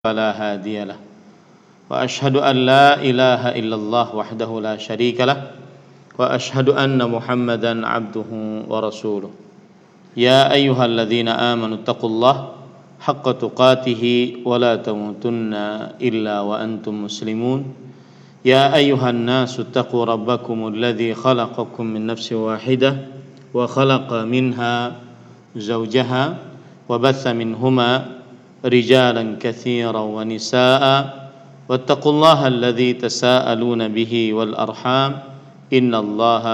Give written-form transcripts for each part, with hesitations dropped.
فلا هادي له وأشهد أن لا إله إلا الله وحده لا شريك له وأشهد أن محمدا عبده ورسوله يا أيها الذين آمنوا اتقوا الله حق تقاته ولا تموتن إلا وأنتم مسلمون يا أيها الناس اتقوا ربكم الذي خلقكم من نفس واحدة وخلق منها زوجها وبث منهما رجالا كثيرا ونساء واتقوا الله الذي تساءلون به والأرحام إن الله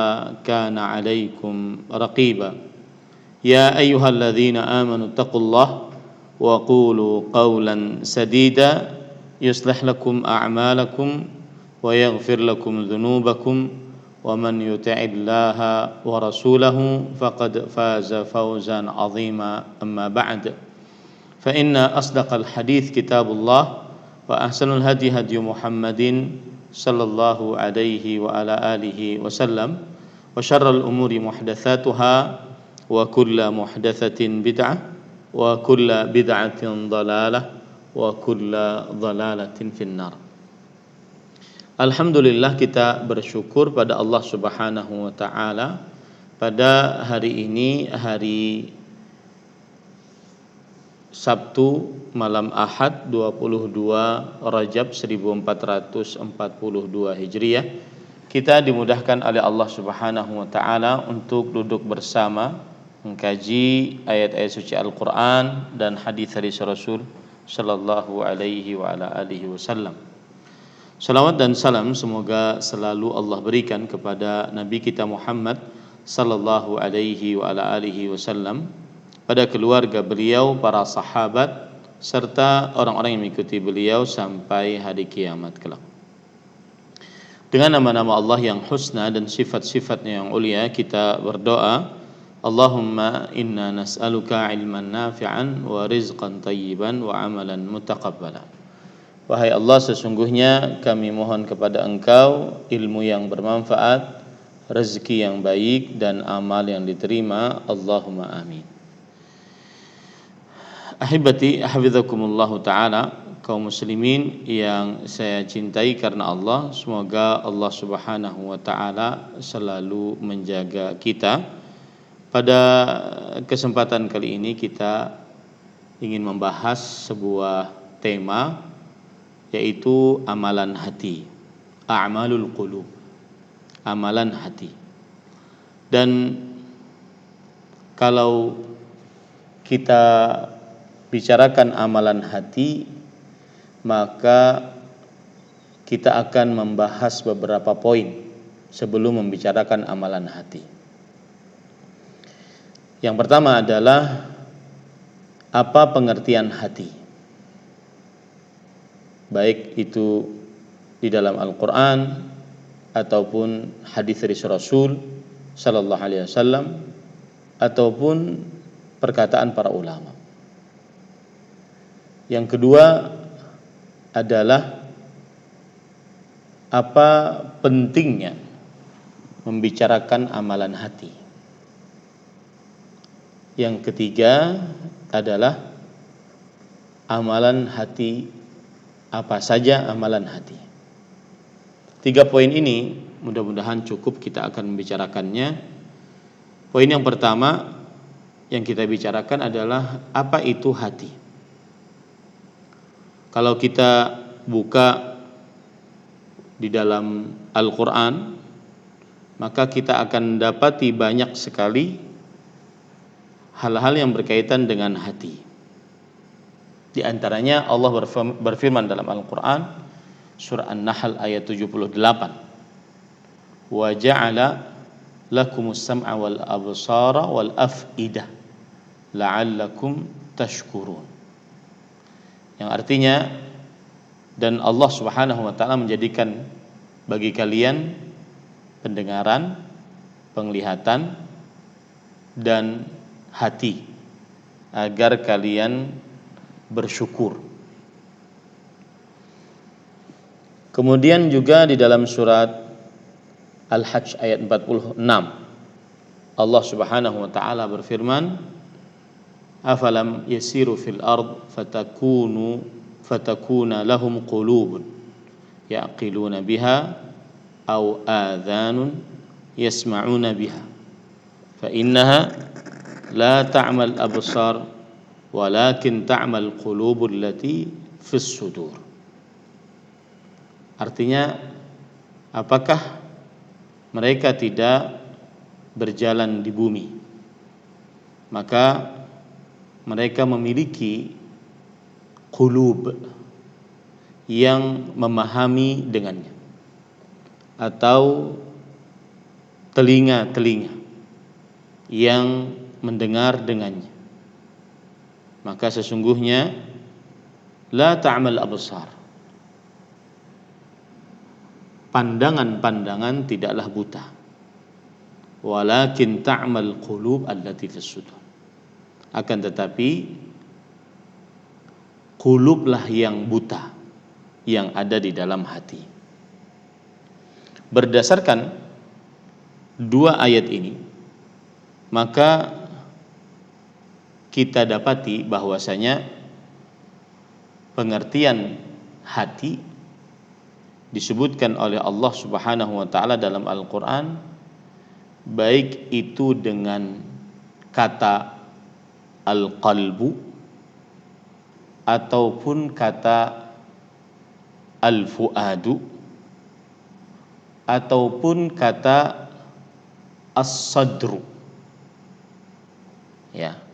كان عليكم رقيبا يا أيها الذين آمنوا اتقوا الله وقولوا قولا سديدا يصلح لكم أعمالكم ويغفر لكم ذنوبكم ومن يطع الله ورسوله فقد فاز فوزا عظيما أما بعد فإن أصدق الحديث كتاب الله وأحسن الهدي هدي محمد صلى الله عليه وعلى آله وسلم وشر الأمور محدثاتها وكل محدثة بدعة وكل بدعة ضلالة وكل ضلالة في النار. Alhamdulillah, kita bersyukur pada Allah Subhanahu wa taala pada hari ini, hari Sabtu malam Ahad 22 Rajab 1442 Hijriah, kita dimudahkan oleh Allah Subhanahu wa taala untuk duduk bersama mengkaji ayat-ayat suci Al-Qur'an dan hadis-hadis Rasul sallallahu alaihi wa ala alihi wasallam. Salawat dan salam semoga selalu Allah berikan kepada Nabi kita Muhammad sallallahu alaihi wa ala alihi wasallam, pada keluarga beliau, para sahabat, serta orang-orang yang mengikuti beliau sampai hari kiamat kelak. Dengan nama-nama Allah yang husna dan sifat-sifatnya yang ulia, kita berdoa, Allahumma inna nas'aluka ilman nafi'an wa rizqan tayyiban wa amalan mutaqabbala. Wahai Allah, sesungguhnya kami mohon kepada Engkau ilmu yang bermanfaat, rezeki yang baik, dan amal yang diterima. Allahumma amin. Ahibati hafizakumullah ta'ala, kaum muslimin yang saya cintai karena Allah, semoga Allah Subhanahu wa ta'ala selalu menjaga kita. Pada kesempatan kali ini kita ingin membahas sebuah tema, yaitu amalan hati, a'malul qulub, amalan hati. Dan kalau kita bicarakan amalan hati, maka kita akan membahas beberapa poin sebelum membicarakan amalan hati. Yang pertama adalah apa pengertian hati, baik itu di dalam Al-Quran ataupun hadis dari Rasul sallallahu alaihi wasallam ataupun perkataan para ulama. Yang kedua adalah apa pentingnya membicarakan amalan hati. Yang ketiga adalah amalan hati, apa saja amalan hati. 3 poin ini mudah-mudahan cukup, kita akan membicarakannya. Poin yang pertama yang kita bicarakan adalah apa itu hati. Kalau kita buka di dalam Al-Quran, maka kita akan dapati banyak sekali hal-hal yang berkaitan dengan hati. Di antaranya Allah berfirman dalam Al-Quran, surah An-Nahl ayat 78, wa ja'ala lakumus sam'a wal absara wal af'idah la'allakum tashkurun. Yang artinya, dan Allah Subhanahu wa ta'ala menjadikan bagi kalian pendengaran, penglihatan, dan hati agar kalian bersyukur. Kemudian juga di dalam surat Al-Hajj ayat 46, Allah Subhanahu wa ta'ala berfirman, afalam yasiru fil ard fatakunu fatakuna lahum qulubun ya'qiluna biha aw adhanun yasma'una biha fa innaha la ta'mal absar walakin ta'mal qulubul lati fis sudur. Artinya, apakah mereka tidak berjalan di bumi, maka mereka memiliki qulub yang memahami dengannya, atau telinga-telinga yang mendengar dengannya. Maka sesungguhnya la ta'mal absar, pandangan-pandangan tidaklah buta, walakin ta'mal qulub allati fis sudur, akan tetapi qulublah yang buta yang ada di dalam hati. Berdasarkan dua ayat ini, maka kita dapati bahwasanya pengertian hati disebutkan oleh Allah Subhanahu wa taala dalam Al-Qur'an, baik itu dengan kata al-qalbu ataupun kata al-fuadu ataupun kata as-sadru. Ya.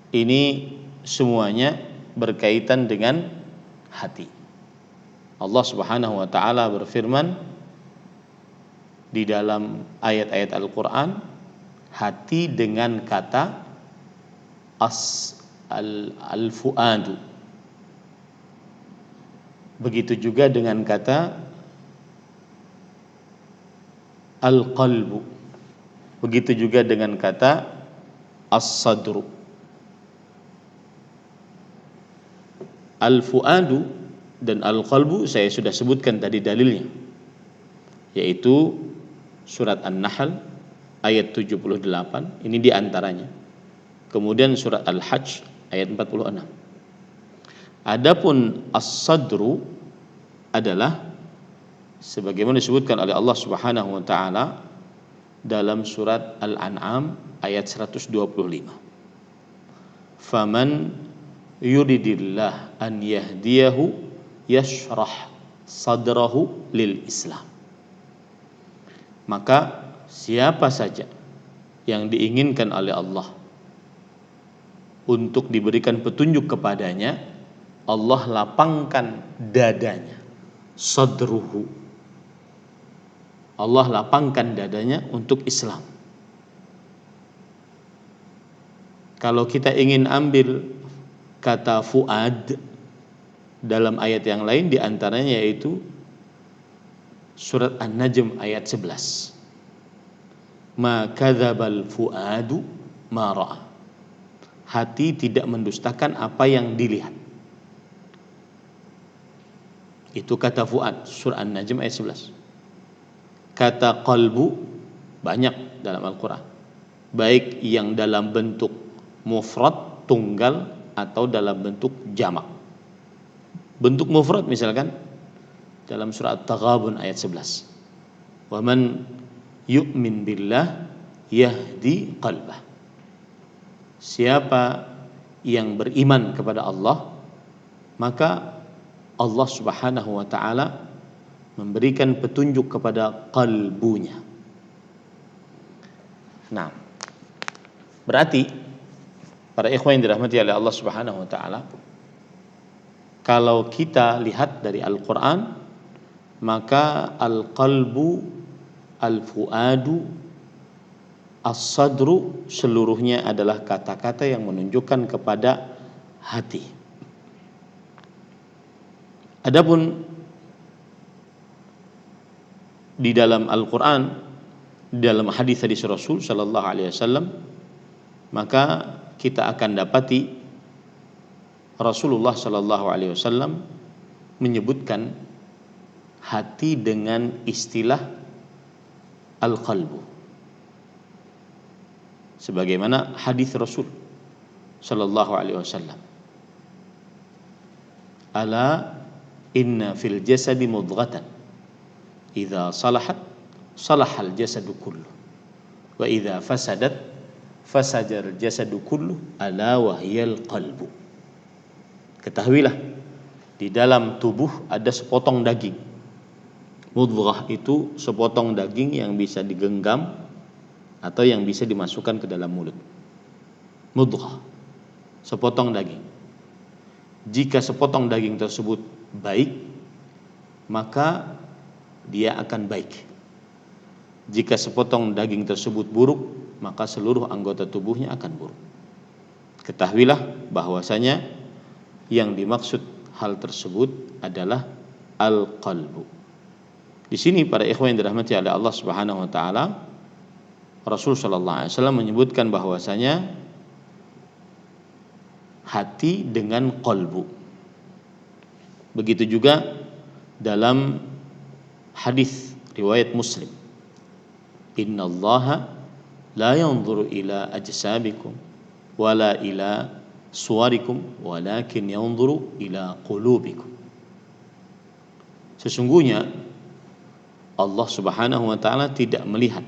Ini semuanya berkaitan dengan hati. Allah Subhanahu wa taala berfirman di dalam ayat-ayat Al-Qur'an, hati dengan kata al-fuadu. Begitu juga dengan kata al-qalbu. Begitu juga dengan kata as-sadru. Al-fuadu dan al-qalbu saya sudah sebutkan tadi dalilnya, yaitu surat An-Nahl ayat 78, ini diantaranya. Kemudian surat Al-Hajj ayat 46. Adapun as-sadru adalah sebagaimana disebutkan oleh Allah Subhanahu wa taala dalam surat Al-An'am ayat 125. Faman yuridillah an yahdiyahu yashrah sadrahu lil Islam. Maka siapa saja yang diinginkan oleh Allah untuk diberikan petunjuk kepadanya, Allah lapangkan dadanya, sadruhu. Allah lapangkan dadanya untuk Islam. Kalau kita ingin ambil kata fuad dalam ayat yang lain, diantaranya yaitu surat An-Najm ayat 11. Ma kadzabal fuadu ma ra'a. Hati tidak mendustakan apa yang dilihat. Itu kata fuad, surah An-Najm ayat 11. Kata qalbu banyak dalam Al-Quran, baik yang dalam bentuk mufrad, tunggal, atau dalam bentuk jamak. Bentuk mufrad misalkan dalam surah At-Taghabun ayat 11. Wa man yu'min billah yahdi qalbah. Siapa yang beriman kepada Allah, maka Allah Subhanahu wa taala memberikan petunjuk kepada kalbunya. Nah, berarti para ikhwan yang dirahmati oleh Allah Subhanahu wa taala, kalau kita lihat dari Al-Qur'an, maka al-qalbu, al-fuadu, as-sadru seluruhnya adalah kata-kata yang menunjukkan kepada hati. Adapun di dalam Al-Quran, di dalam hadis-hadis Rasul Sallallahu Alaihi Wasallam, maka kita akan dapati Rasulullah Sallallahu Alaihi Wasallam menyebutkan hati dengan istilah al-qalbu, sebagaimana hadis Rasul Sallallahu Alaihi Wasallam. Ala inna fil jasadi mudghatan idza salahat salahal jasadu kullu wa idza fasadat fasadal jasadu kullu ala wahyal qalbu. Ketahuilah, di dalam tubuh ada sepotong daging. Mudghah itu sepotong daging yang bisa digenggam atau yang bisa dimasukkan ke dalam mulut. Mudghah, sepotong daging. Jika sepotong daging tersebut baik, maka dia akan baik. Jika sepotong daging tersebut buruk, maka seluruh anggota tubuhnya akan buruk. Ketahuilah bahwasanya yang dimaksud hal tersebut adalah al-qalbu. Di sini para ikhwan yang dirahmati oleh Allah Subhanahu wa taala, Rasul sallallahu alaihi wasallam menyebutkan bahwasanya hati dengan qalbu. Begitu juga dalam hadis riwayat Muslim, innallaha la yanzuru ila ajsabikum wala ila suwarikum walakin yanzuru ila qulubikum. Sesungguhnya Allah Subhanahu wa taala tidak melihat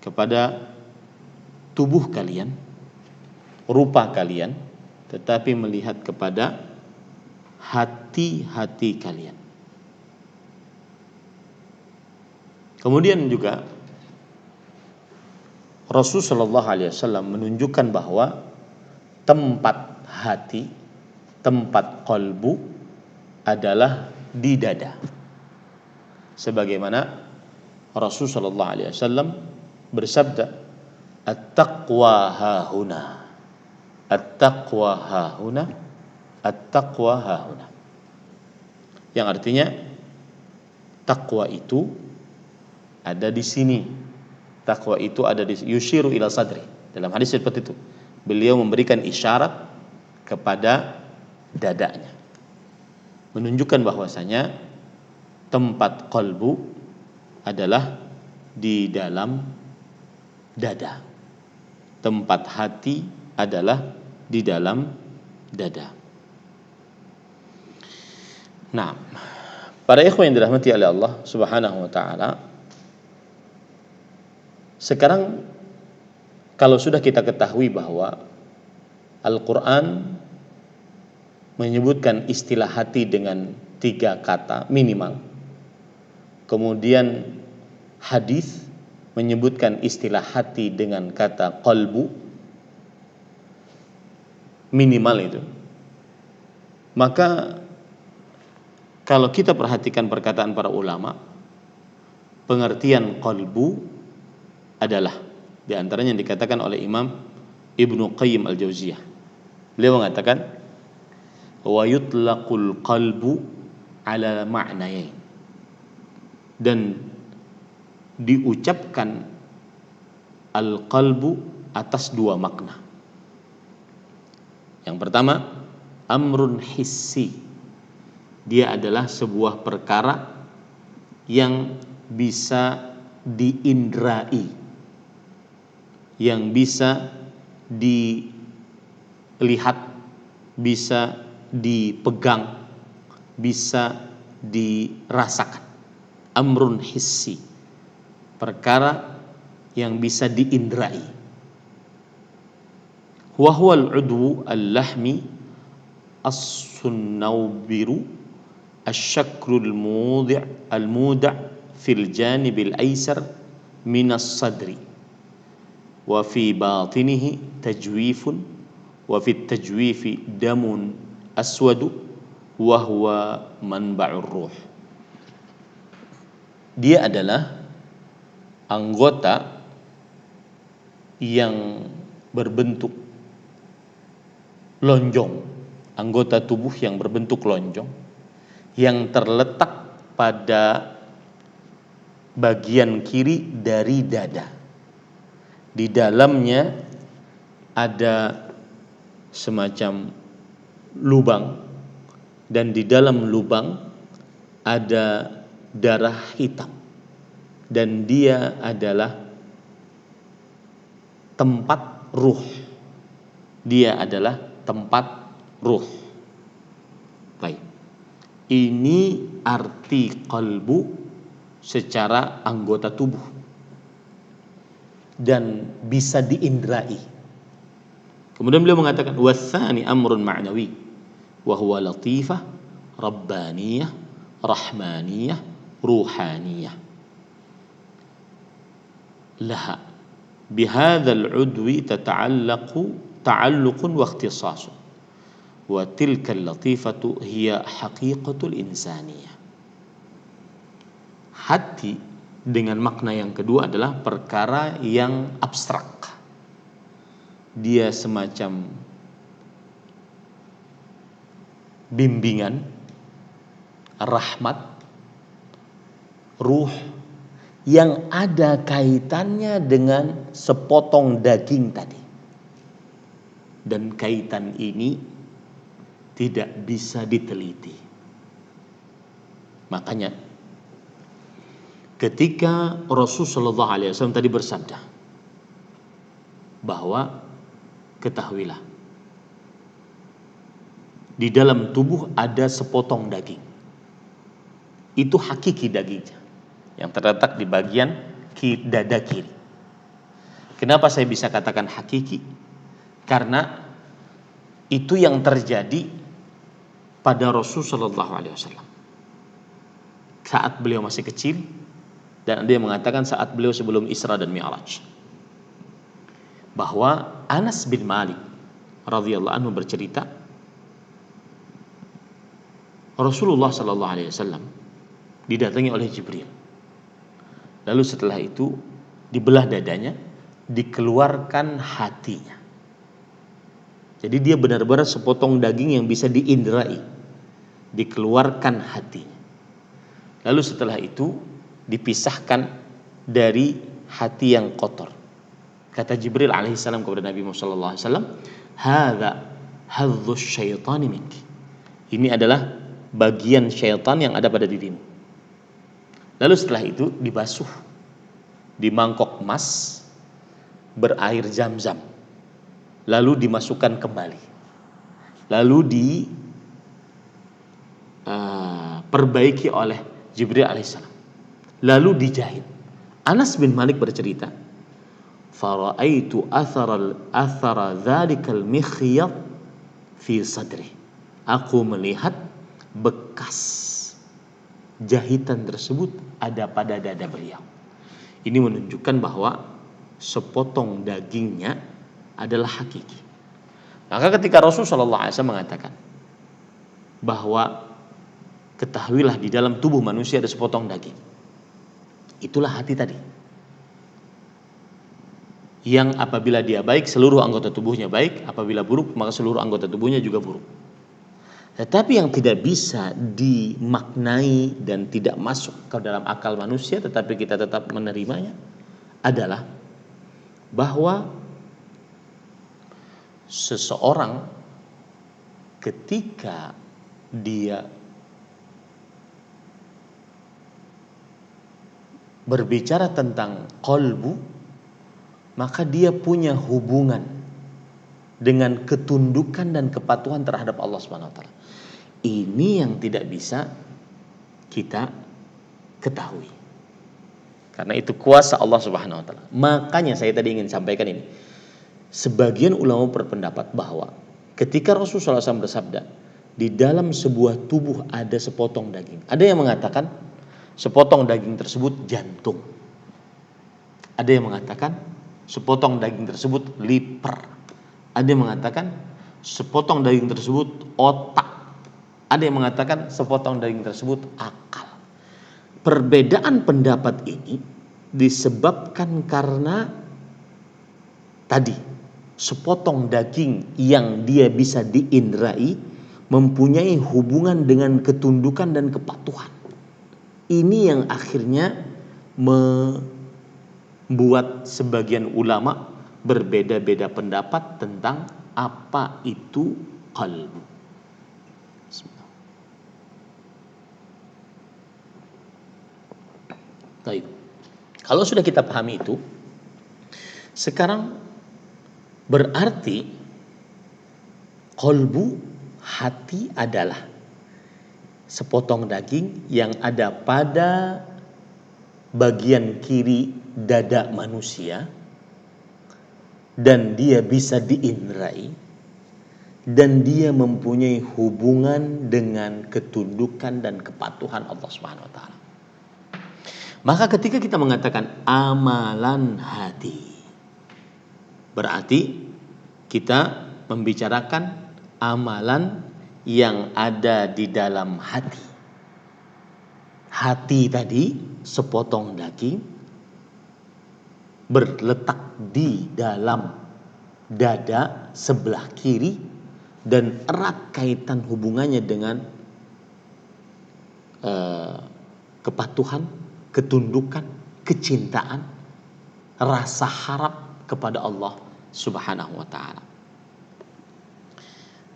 kepada tubuh kalian, rupa kalian, tetapi melihat kepada hati-hati kalian. Kemudian juga Rasul sallallahu alaihi wasallam menunjukkan bahwa tempat hati, tempat qalbu adalah di dada. Sebagaimana Rasul sallallahu alaihi wasallam bersabda, at-taqwa hahuna, at-taqwa hahuna, at-taqwa hahuna. Yang artinya takwa itu ada di sini. Takwa itu ada di yushiru ila sadri. Dalam hadis seperti itu, beliau memberikan isyarat kepada dadanya, menunjukkan bahwasanya tempat qalbu adalah di dalam dada. Tempat hati adalah di dalam dada. Nah, para ikhwan yang dirahmati oleh Allah Subhanahu wa taala, sekarang kalau sudah kita ketahui bahwa Al-Quran menyebutkan istilah hati dengan 3 kata minimal, kemudian hadis menyebutkan istilah hati dengan kata qalbu minimal itu, maka kalau kita perhatikan perkataan para ulama, pengertian qalbu adalah di antaranya yang dikatakan oleh Imam Ibnu Qayyim Al-Jauziyah. Beliau mengatakan wa yutlaqul qalbu ala ma'nayain, dan diucapkan al-qalbu atas 2 makna. Yang pertama, amrun hissi, dia adalah sebuah perkara yang bisa diindrai, yang bisa dilihat, bisa dipegang, bisa dirasakan. Amrun hissi, perkara yang bisa diindrai. Wa huwal udwu al-lahmi as-sunnawbiru asy-syakrul mudhi' al-mudi' fil janibil aysar minas sadri wa fi batinihi tajwifun wa fit tajwifi damun aswadu wa huwa manba'ur ruh. Dia adalah anggota yang berbentuk lonjong, anggota tubuh yang berbentuk lonjong yang terletak pada bagian kiri dari dada. Di dalamnya ada semacam lubang, dan di dalam lubang ada darah hitam, dan dia adalah tempat ruh. Dia adalah tempat ruh. Baik. Ini arti qalbu secara anggota tubuh dan bisa diindrai. Kemudian beliau mengatakan watsani amrun ma'nawi wa huwa latifah rabbaniyah rahmaniyah ruhaniyah laha bihadzal udwi tata'allaqu ta'alluqun wa ikhtisasun wa tilkal latifatu hiya haqiqatul insaniyah. Hati dengan makna yang kedua adalah perkara yang abstrak. Dia semacam bimbingan, rahmat, ruh yang ada kaitannya dengan sepotong daging tadi. Dan kaitan ini tidak bisa diteliti. Makanya ketika Rasulullah SAW tadi bersabda bahwa ketahuilah di dalam tubuh ada sepotong daging. Itu hakiki dagingnya yang terletak di bagian dada kiri. Kenapa saya bisa katakan hakiki? Karena itu yang terjadi pada Rasulullah SAW saat beliau masih kecil, dan ada yang mengatakan saat beliau sebelum Isra dan Mi'raj, bahwa Anas bin Malik radhiyallahu anhu bercerita Rasulullah sallallahu alaihi wasallam didatangi oleh Jibril. Lalu setelah itu dibelah dadanya, dikeluarkan hatinya. Jadi dia benar-benar sepotong daging yang bisa diindrai, dikeluarkan hatinya. Lalu setelah itu dipisahkan dari hati yang kotor. Kata Jibril alaihissalam kepada Nabi Muhammad sallallahu alaihi wasallam, "Hadza hadzus syaitani minki." Ini adalah bagian syaitan yang ada pada dirimu. Lalu setelah itu dibasuh di mangkok emas berair zam-zam. Lalu dimasukkan kembali. Lalu diperbaiki oleh Jibril alaihissalam. Lalu dijahit. Anas bin Malik bercerita, "Fara'aitu athara dzalikal mikhyat fi sadri." Aku melihat bekas jahitan tersebut ada pada dada beliau. Ini menunjukkan bahwa sepotong dagingnya adalah hakiki. Maka ketika Rasulullah SAW mengatakan bahwa ketahuilah di dalam tubuh manusia ada sepotong daging, itulah hati tadi, yang apabila dia baik seluruh anggota tubuhnya baik, apabila buruk maka seluruh anggota tubuhnya juga buruk. Tetapi yang tidak bisa dimaknai dan tidak masuk ke dalam akal manusia tetapi kita tetap menerimanya adalah bahwa seseorang ketika dia berbicara tentang qalbu, maka dia punya hubungan dengan ketundukan dan kepatuhan terhadap Allah Subhanahu wa taala. Ini yang tidak bisa kita ketahui. Karena itu kuasa Allah Subhanahu wa taala. Makanya saya tadi ingin sampaikan ini. Sebagian ulama berpendapat bahwa ketika Rasulullah SAW bersabda, di dalam sebuah tubuh ada sepotong daging. Ada yang mengatakan sepotong daging tersebut jantung. Ada yang mengatakan sepotong daging tersebut liver. Ada yang mengatakan sepotong daging tersebut otak. Ada yang mengatakan sepotong daging tersebut akal. Perbedaan pendapat ini disebabkan karena tadi sepotong daging yang dia bisa diindrai mempunyai hubungan dengan ketundukan dan kepatuhan. Ini yang akhirnya membuat sebagian ulama berbeda-beda pendapat tentang apa itu qalbu. Baik. Kalau sudah kita pahami itu, sekarang berarti qalbu, hati adalah sepotong daging yang ada pada bagian kiri dada manusia, dan dia bisa diindrai, dan dia mempunyai hubungan dengan ketundukan dan kepatuhan Allah Subhanahu wa taala. Maka ketika kita mengatakan amalan hati, berarti kita membicarakan amalan yang ada di dalam hati. Hati tadi sepotong daging berletak di dalam dada sebelah kiri dan erat kaitan hubungannya dengan kepatuhan, ketundukan, kecintaan, rasa harap kepada Allah Subhanahu wa taala.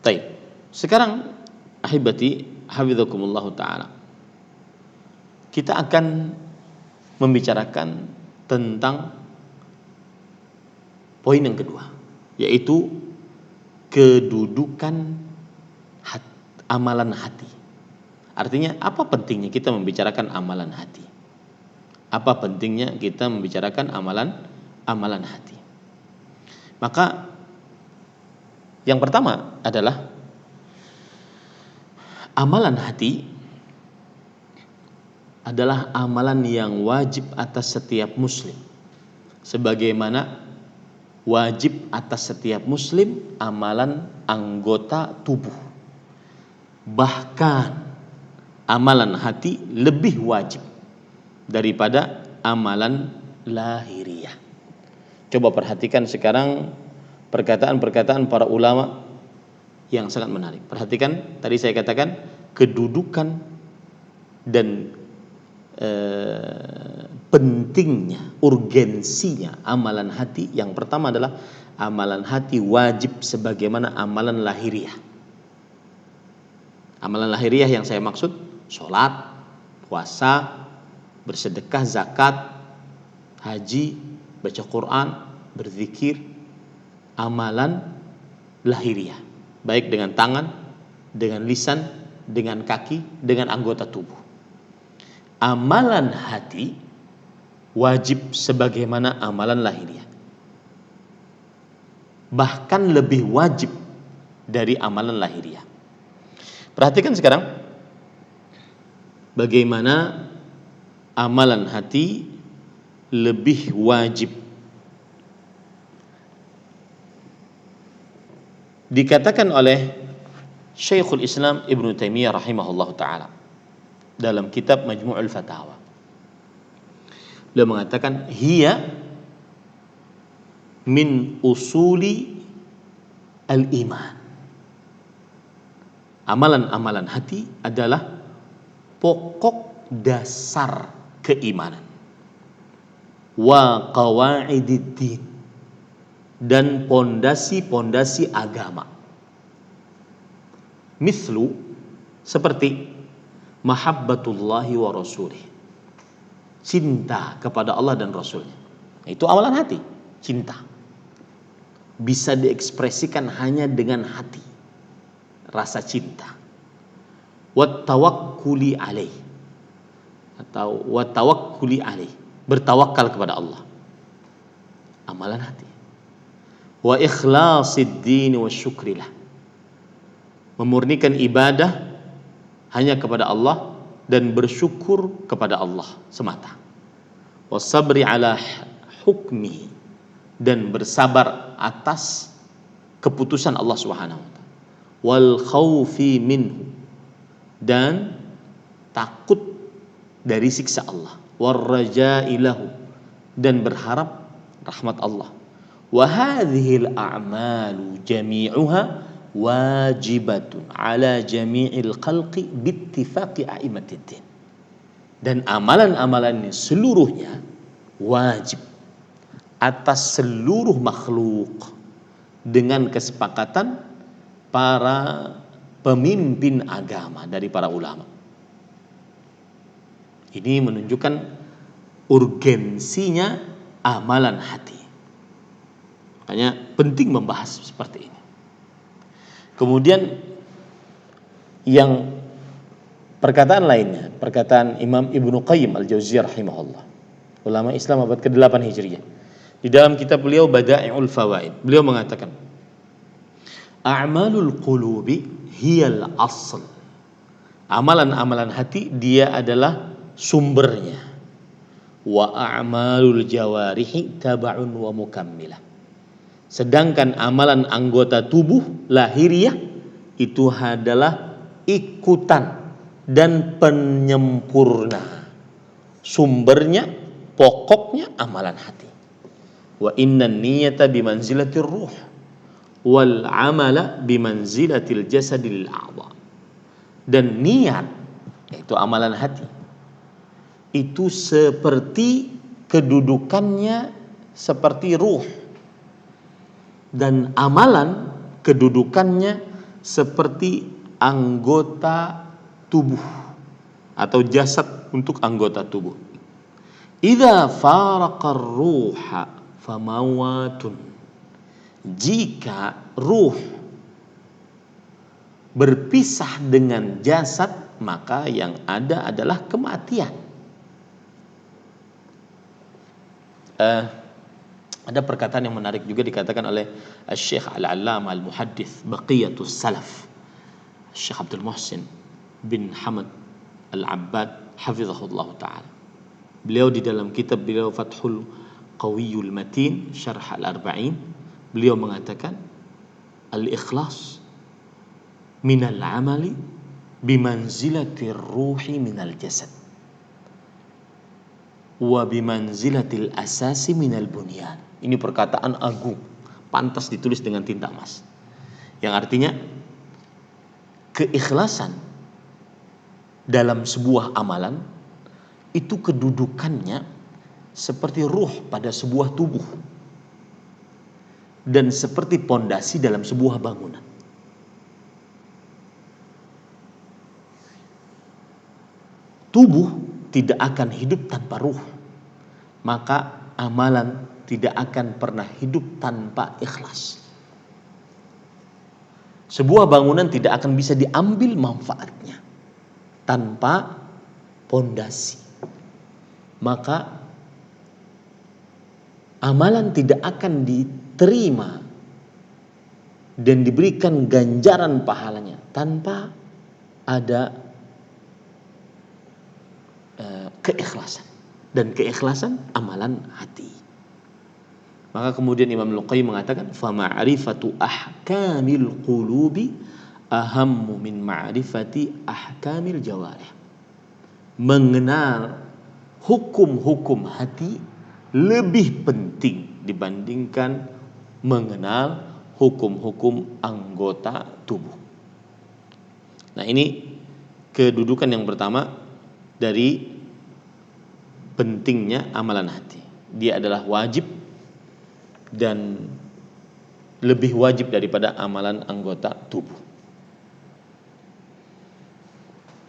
Baik. Sekarang ahibati hafizakumullah taala, kita akan membicarakan tentang poin yang kedua, yaitu kedudukan amalan hati. Artinya apa pentingnya kita membicarakan amalan hati? Apa pentingnya kita membicarakan amalan hati? Maka yang pertama adalah amalan hati adalah amalan yang wajib atas setiap muslim, sebagaimana wajib atas setiap muslim amalan anggota tubuh. Bahkan amalan hati lebih wajib daripada amalan lahiriah. Coba perhatikan sekarang perkataan-perkataan para ulama yang sangat menarik. Perhatikan, tadi saya katakan kedudukan dan pentingnya, urgensinya amalan hati. Yang pertama adalah amalan hati wajib sebagaimana amalan lahiriah. Amalan lahiriah yang saya maksud sholat, puasa, bersedekah, zakat, haji, baca Quran, berzikir, amalan lahiriah, baik dengan tangan, dengan lisan, dengan kaki, dengan anggota tubuh. Amalan hati wajib sebagaimana amalan lahiriah, bahkan lebih wajib dari amalan lahiriah. Perhatikan sekarang bagaimana amalan hati lebih wajib. Dikatakan oleh Syekhul Islam Ibnu Taimiyah rahimahullah ta'ala dalam kitab Majmu'ul Fatawa. Beliau mengatakan hiya min usuli al-iman. Amalan-amalan hati adalah pokok dasar keimanan. Wa qawaididdin, dan pondasi-pondasi agama. Mislu, seperti mahabbatullahi wa rasulih, cinta kepada Allah dan Rasulnya. Itu amalan hati, cinta. Bisa diekspresikan hanya dengan hati, rasa cinta. Wat tawakkuli alaih, atau wat tawakkuli alaih, bertawakal kepada Allah. Amalan hati. Wa ikhlasid din wa syukrilah, memurnikan ibadah hanya kepada Allah dan bersyukur kepada Allah semata. Wasabri ala hukmi, dan bersabar atas keputusan Allah Subhanahu wa taala. Wal khaufi minhu, dan takut dari siksa Allah. War raja'i lahu, dan berharap rahmat Allah. Wa hadhil a'malu jami'uha wajibatun ala jami'il khalqi bittifaqi a'imatiddin. Dan amalan-amalan ini seluruhnya wajib atas seluruh makhluk dengan kesepakatan para pemimpin agama dari para ulama. Ini menunjukkan urgensinya amalan hati. Makanya penting membahas seperti ini. Kemudian yang Perkataan lainnya, perkataan Imam Ibnu Qayyim Al-Jauziyah rahimahullah, ulama Islam abad ke-8 Hijriah. Di dalam kitab beliau Bada'i'ul Fawaid, beliau mengatakan, A'malul qulubi hiyal asl. Amalan-amalan hati dia adalah sumbernya. Wa a'malul jawarihi taba'un wa mukammilah. Sedangkan amalan anggota tubuh lahiriah itu adalah ikutan dan penyempurna. Sumbernya, pokoknya amalan hati. Wa innan niyata bimanzilatir ruh wal amala bimanzilatil jasadil a'dha. Dan niat, yaitu amalan hati, itu seperti kedudukannya seperti ruh, dan amalan kedudukannya seperti anggota tubuh atau jasad untuk anggota tubuh. Idza faraqar ruha famawatun. Jika ruh berpisah dengan jasad, maka yang ada adalah kematian. Ada perkataan yang menarik juga dikatakan oleh Syekh Al-Allamah Al-Muhaddits Baqiyatus Salaf, Syekh Abdul Muhsin bin Hamad Al-Abbad hafizahullah ta'ala. Beliau di dalam kitab beliau Fathul Qawiyul Matin Syarh Al-Arba'in, beliau mengatakan al-ikhlas minal amali bimanzilatir ruhi minal jasad wa bimanzilatil asasi minal bunyan. Ini perkataan agung, pantas ditulis dengan tinta emas, yang artinya keikhlasan dalam sebuah amalan itu kedudukannya seperti ruh pada sebuah tubuh dan seperti pondasi dalam sebuah bangunan. Tubuh tidak akan hidup tanpa ruh, maka amalan tidak akan pernah hidup tanpa ikhlas. Sebuah bangunan tidak akan bisa diambil manfaatnya tanpa pondasi, maka amalan tidak akan diterima dan diberikan ganjaran pahalanya tanpa ada keikhlasan, dan keikhlasan amalan hati. Maka kemudian Imam Al-Qayyim mengatakan, fa ma'rifatu ahkamil qulubi ahammu min ma'rifati ahkamil jawarih. Mengenal hukum-hukum hati lebih penting dibandingkan mengenal hukum-hukum anggota tubuh. Nah, ini kedudukan yang pertama dari pentingnya amalan hati. Dia adalah wajib dan lebih wajib daripada amalan anggota tubuh.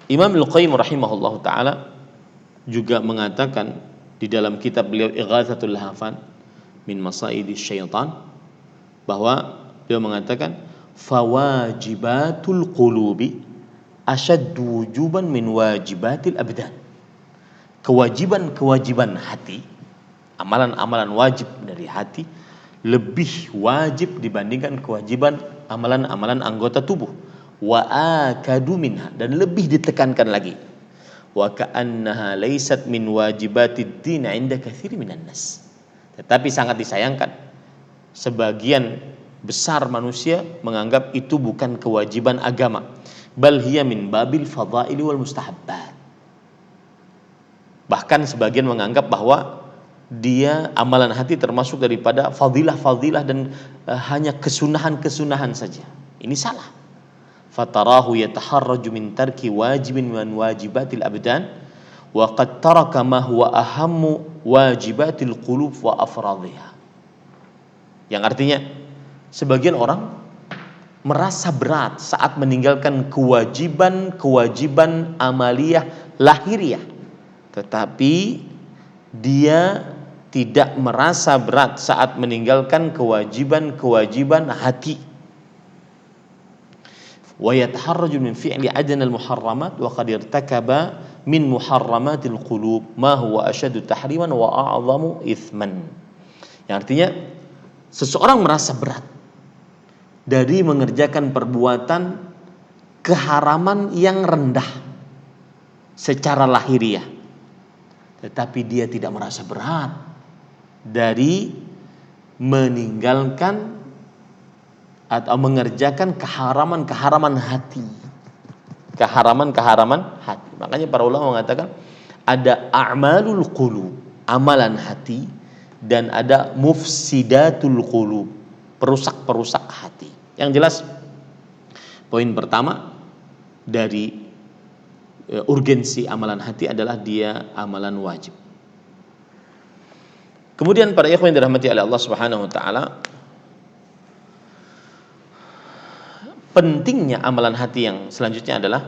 Imam Al-Qayyim rahimahullah ta'ala juga mengatakan di dalam kitab beliau Ighatsatul Lahafan min Masaidi Syaitan, bahwa beliau mengatakan fawajibatul qulubi asyaddu wujuban min wajibatil abdan. Kewajiban-kewajiban hati, amalan-amalan wajib dari hati lebih wajib dibandingkan kewajiban amalan-amalan anggota tubuh. Wa akadu minha, dan lebih ditekankan lagi. Wa ka'annaha laysat min wajibatid din 'inda katsiri minan nas. Tetapi sangat disayangkan, sebagian besar manusia menganggap itu bukan kewajiban agama, bal hiya min babil fadhaili wal mustahabbat. Bahkan sebagian menganggap bahwa dia amalan hati termasuk daripada fadilah-fadilah dan hanya kesunahan-kesunahan saja. Ini salah. Fatarahu yataharraju min tarki wajibin min wajibatil abdan wa qad taraka ma huwa ahammu wajibatil qulub wa afradhiha. Yang artinya sebagian orang merasa berat saat meninggalkan kewajiban-kewajiban amaliyah lahiriah, tetapi dia tidak merasa berat saat meninggalkan kewajiban-kewajiban hati. wa yataharraju min fi'li adna al-muharramat wa qad irtakaba min muharramatil qulub ma huwa asyaddu tahriman wa a'zamu ithman. Yang artinya seseorang merasa berat dari mengerjakan perbuatan keharaman yang rendah secara lahiriah, tetapi dia tidak merasa berat dari meninggalkan atau mengerjakan keharaman-keharaman hati. Keharaman-keharaman hati. Makanya para ulama mengatakan ada a'malul qulub, amalan hati, dan ada mufsidatul qulub, perusak-perusak hati. Yang jelas poin pertama dari urgensi amalan hati adalah dia amalan wajib. Kemudian para ikhwan yang dirahmati oleh Allah Subhanahu wa taala, pentingnya amalan hati yang selanjutnya adalah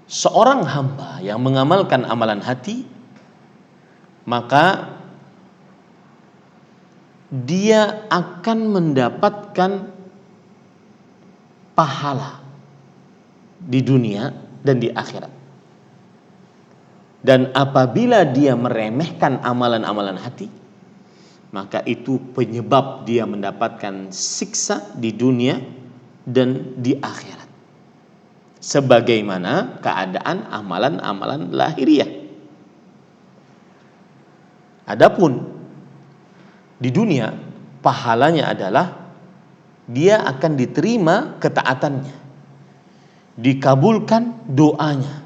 seorang hamba yang mengamalkan amalan hati, maka dia akan mendapatkan pahala di dunia dan di akhirat. Dan apabila dia meremehkan amalan-amalan hati, maka itu penyebab dia mendapatkan siksa di dunia dan di akhirat, sebagaimana keadaan amalan-amalan lahiriah. Adapun di dunia, pahalanya adalah dia akan diterima ketaatannya, dikabulkan doanya,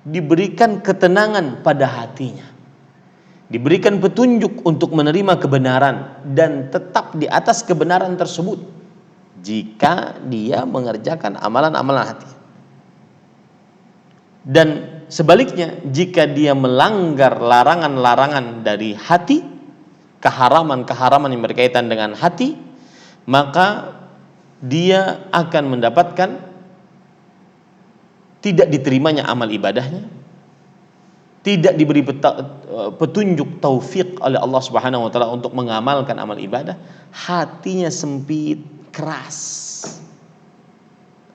diberikan ketenangan pada hatinya, diberikan petunjuk untuk menerima kebenaran dan tetap di atas kebenaran tersebut jika dia mengerjakan amalan-amalan hati. Dan sebaliknya, jika dia melanggar larangan-larangan dari hati, keharaman-keharaman yang berkaitan dengan hati, maka dia akan mendapatkan tidak diterimanya amal ibadahnya, tidak diberi petunjuk taufik oleh Allah Subhanahu wa taala untuk mengamalkan amal ibadah, hatinya sempit, keras.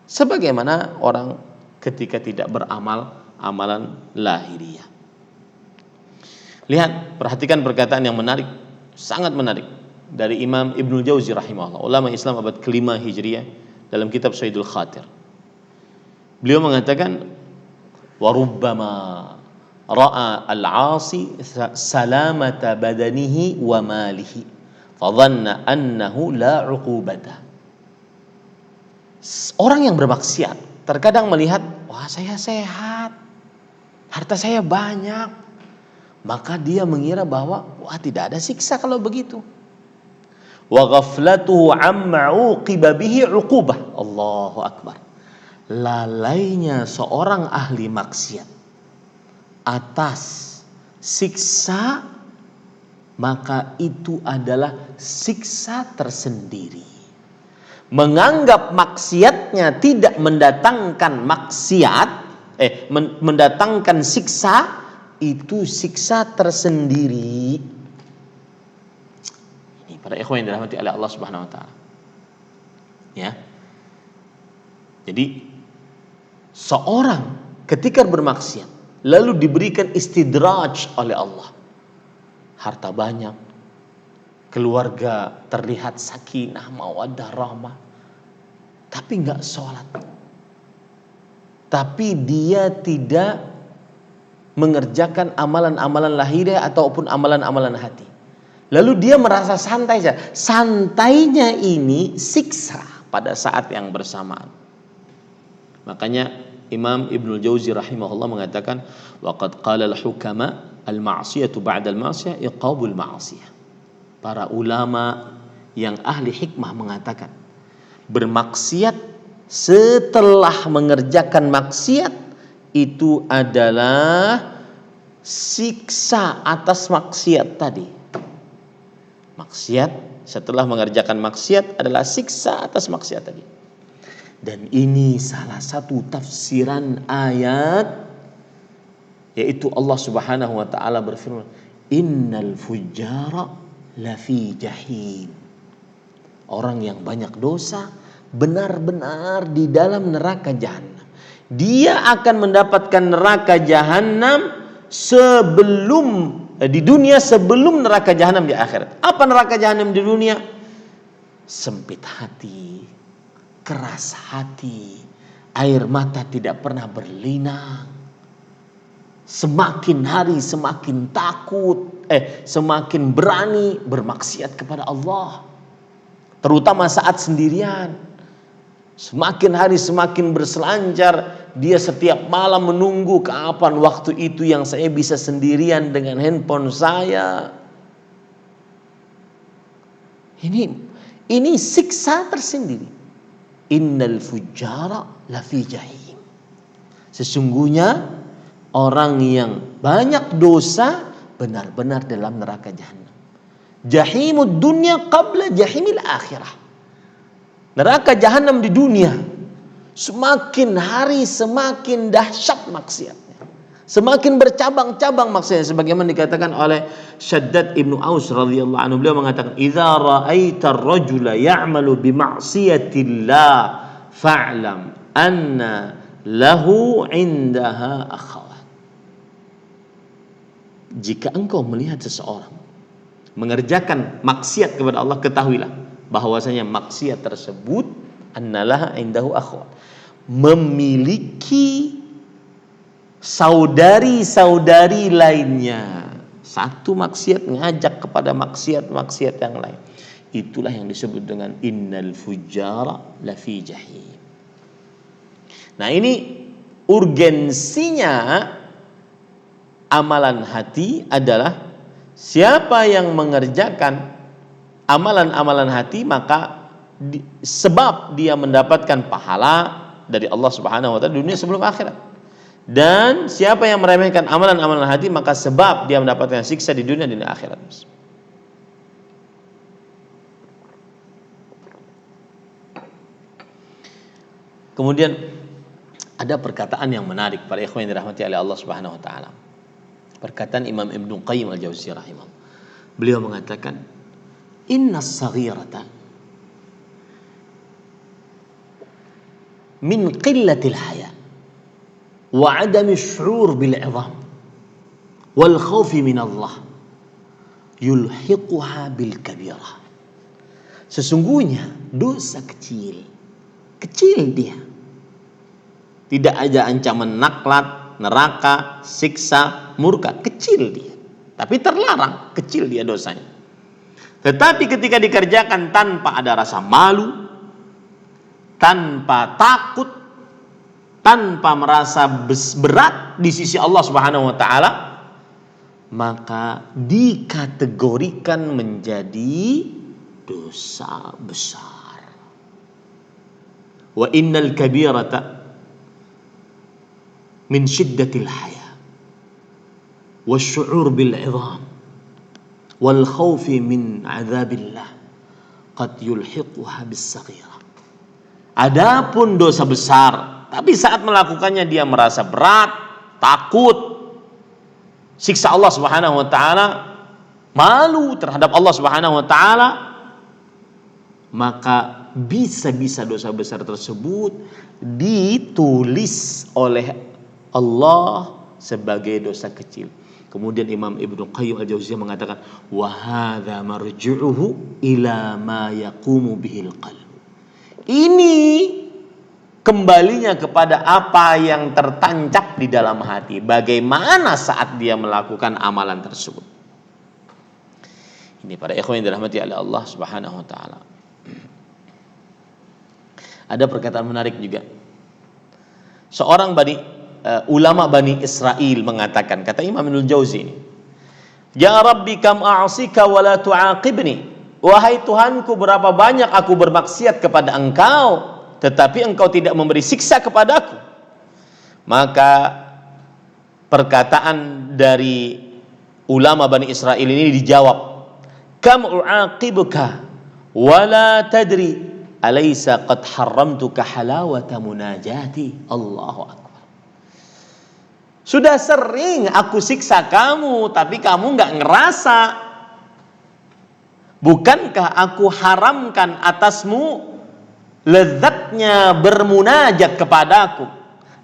Sebagaimana orang ketika tidak beramal amalan lahiriah. Lihat, perhatikan perkataan yang menarik, sangat menarik, dari Imam Ibnul Jauzi rahimahullah, ulama Islam abad ke-5 Hijriah, dalam kitab Sayyidul Khatir. Beliau mengatakan, wa rubbama ra'a al-'asi salamata badanihi wa malihi fa dhanna annahu la 'uqubata. Orang yang bermaksiat terkadang melihat, wah saya sehat, harta saya banyak, maka dia mengira bahwa wah tidak ada siksa kalau begitu. Wa ghaflatuhu 'amma 'uqiba bihi 'uqubah. Allahu akbar. Lalainya seorang ahli maksiat atas siksa, maka itu adalah siksa tersendiri. Menganggap maksiatnya tidak mendatangkan mendatangkan siksa, itu siksa tersendiri. Ini para ikhwan yang dirahmati oleh Allah Subhanahu wa taala. Ya. Jadi seorang ketika bermaksiat lalu diberikan istidraj oleh Allah, harta banyak, keluarga terlihat sakinah, mawaddah, rahmah, tapi enggak sholat, tapi dia tidak mengerjakan amalan-amalan lahiriah ataupun amalan-amalan hati, lalu dia merasa santai saja. Santainya ini siksa pada saat yang bersamaan. Makanya Imam Ibnul Jauzi rahimahullah mengatakan, waqad qala al-hukama al-ma'siyatu ba'da al-ma'siyah iqabul ma'siyah. Para ulama yang ahli hikmah mengatakan, bermaksiat setelah mengerjakan maksiat itu adalah siksa atas maksiat tadi. Maksiat setelah mengerjakan maksiat adalah siksa atas maksiat tadi. Dan ini salah satu tafsiran ayat, yaitu Allah Subhanahu wa taala berfirman, innal fujjara lafi jahim. Orang yang banyak dosa benar-benar di dalam neraka jahanam. Dia akan mendapatkan neraka jahanam di dunia sebelum neraka jahanam di akhirat. Apa neraka jahanam di dunia? Sempit hati, keras hati, air mata tidak pernah berlinang. Semakin hari semakin takut, semakin berani bermaksiat kepada Allah. Terutama saat sendirian. Semakin hari semakin berselancar. Dia setiap malam menunggu kapan waktu itu yang saya bisa sendirian dengan handphone saya. Ini siksa tersendiri. Innal fujjara lafi jahim. Sesungguhnya orang yang banyak dosa benar-benar dalam neraka jahanam. Jahimud dunya qabla jahimil akhirah. Neraka jahanam di dunia semakin hari semakin dahsyat maksiatnya, semakin bercabang-cabang maksiatnya, sebagaimana dikatakan oleh Shaddad ibnu Aus radhiyallahu anhu. Beliau mengatakan, "Idza ra'aita ar-rajula ya'malu bi ma'siyatillah fa'lam anna lahu 'indaha akhawat." Jika engkau melihat seseorang mengerjakan maksiat kepada Allah, ketahuilah bahwasanya maksiat tersebut annalah indahu akhwat, memiliki saudari-saudari lainnya. Satu maksiat ngajak kepada maksiat-maksiat yang lain. Itulah yang disebut dengan innal fujjara lafi jahim. Nah, ini urgensinya amalan hati adalah siapa yang mengerjakan amalan-amalan hati, maka sebab dia mendapatkan pahala dari Allah Subhanahu wa taala di dunia sebelum akhirat. Dan siapa yang meremehkan amalan-amalan hati, maka sebab dia mendapatkan siksa di dunia dan di akhirat. Kemudian ada perkataan yang menarik para ikhwan yang dirahmati oleh Allah Subhanahu wa taala. Perkataan Imam Ibnu Qayyim al-Jauziyah rahimahullah. Beliau mengatakan, "Inna as-saghirata min qillatil haya wa 'adami asy-syu'ur bil 'idham wal khaufi min Allah yulhiquha bil kabirah." Sesungguhnya dosa kecil dia. Tidak ada ancaman laknat, neraka, siksa, murka, kecil dia. Tapi terlarang, kecil dia dosanya. Tetapi ketika dikerjakan tanpa ada rasa malu, tanpa takut, tanpa merasa berat di sisi Allah Subhanahu wa taala, maka dikategorikan menjadi dosa besar. Wa innal kabirata min syiddatil haya wasyu'ur bil 'idham wal khaufi min 'adzabillah qad yulhiquha bis saghirah. Adapun dosa besar, tapi saat melakukannya dia merasa berat, takut siksa Allah Subhanahu wa taala, malu terhadap Allah Subhanahu wa taala, maka bisa-bisa dosa besar tersebut ditulis oleh Allah sebagai dosa kecil. Kemudian Imam Ibnu Qayyim al-Jauziyah mengatakan, wa hadza marji'uhu ila ma yaqumu bihil qalb. Ini kembalinya kepada apa yang tertancap di dalam hati, bagaimana saat dia melakukan amalan tersebut. Ini para ikhwan yang dirahmati oleh Allah Subhanahu wa taala. Ada perkataan menarik juga. Seorang ulama Bani Israel mengatakan, kata Imam Ibnul Jauzi ini, "Ya Rabbi kam a'sika wa la tu'aqibni." Wahai Tuhanku, berapa banyak aku bermaksiat kepada Engkau, tetapi Engkau tidak memberi siksa kepadaku. Maka perkataan dari ulama Bani Israel ini dijawab, "Kam u'aqibuka wa la tadri alaysa qad haramtuka halawata munajati." Allahu akbar. Sudah sering aku siksa kamu, tapi kamu enggak ngerasa Bukankah aku haramkan atasmu lezatnya bermunajat kepadaku,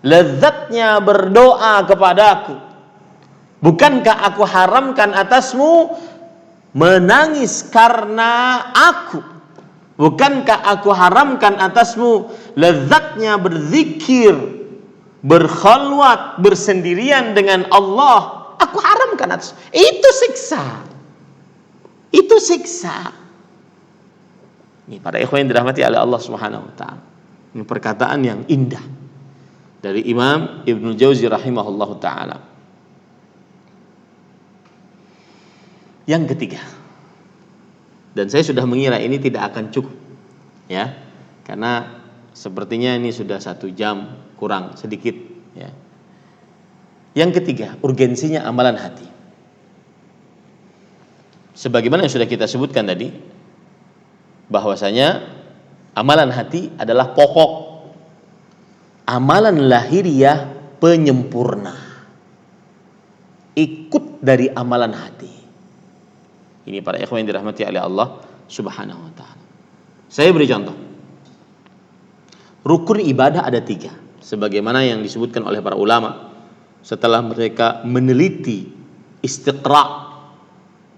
lezatnya berdoa kepadaku? Bukankah aku haramkan atasmu menangis karena aku? Bukankah aku haramkan atasmu lezatnya berzikir, berkhalwat, bersendirian dengan Allah? Aku haramkan atas. Itu siksa. Itu siksa. Ini para ikhwan yang dirahmati oleh Allah Subhanahu wa taala. Ini perkataan yang indah dari Imam Ibnu Jauzi rahimahullahu taala. Yang ketiga, dan saya sudah mengira ini tidak akan cukup, ya, karena sepertinya ini sudah 1 jam kurang sedikit, ya. Yang ketiga, urgensinya amalan hati. Sebagaimana yang sudah kita sebutkan tadi, bahwasanya amalan hati adalah pokok amalan lahiriah penyempurna. Ikut dari amalan hati. Ini para ikhwan yang dirahmati oleh Allah Subhanahu wa taala. Saya beri contoh. Rukun ibadah ada 3, sebagaimana yang disebutkan oleh para ulama setelah mereka meneliti istiqra'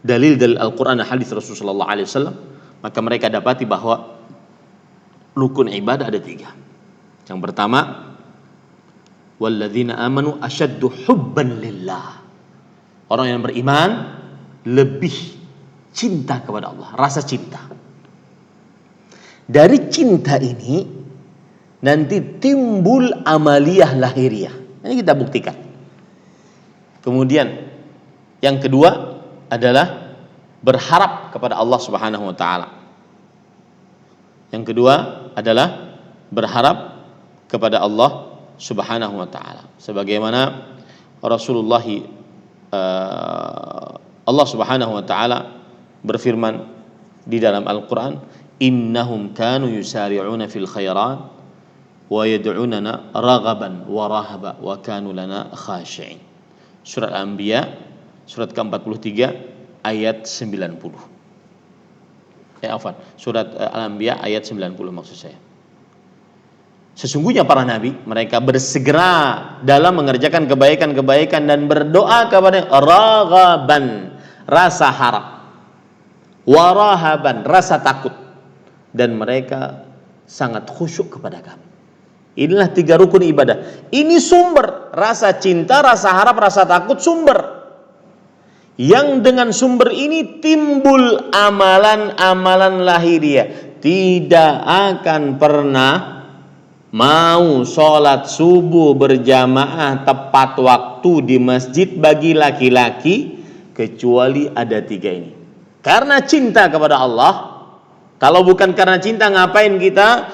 dalil-dalil Al-Quran dan hadis Rasulullah SAW, maka mereka dapati bahwa rukun ibadah ada 3. Yang pertama, walladzina amanu asyaddu hubban lillah. Orang yang beriman lebih cinta kepada Allah, rasa cinta. Dari cinta ini nanti timbul amaliyah lahiriah. Ini kita buktikan. Kemudian yang kedua adalah berharap kepada Allah Subhanahu wa taala. Yang kedua adalah berharap kepada Allah Subhanahu wa taala. Sebagaimana Rasulullah Allah Subhanahu wa taala berfirman di dalam Al-Qur'an, innahum kanu yusari'una fil khairat wa yad'unana raghaban wa rahaba wa kanu lana khashi'in. Surat Al-Anbiya surat ke-43 ayat 90. Surat Al-Anbiya ayat 90 maksud saya. Sesungguhnya para nabi mereka bersegera dalam mengerjakan kebaikan-kebaikan dan berdoa kepada raghaban, rasa harap, warahaban, rasa takut, dan mereka sangat khusyuk kepada kami. Inilah 3 rukun ibadah. Ini sumber rasa cinta, rasa harap, rasa takut, sumber yang dengan sumber ini timbul amalan-amalan lahiriah. Tidak akan pernah mau sholat subuh berjamaah tepat waktu di masjid bagi laki-laki kecuali ada 3 ini. Karena cinta kepada Allah. Kalau bukan karena cinta, ngapain kita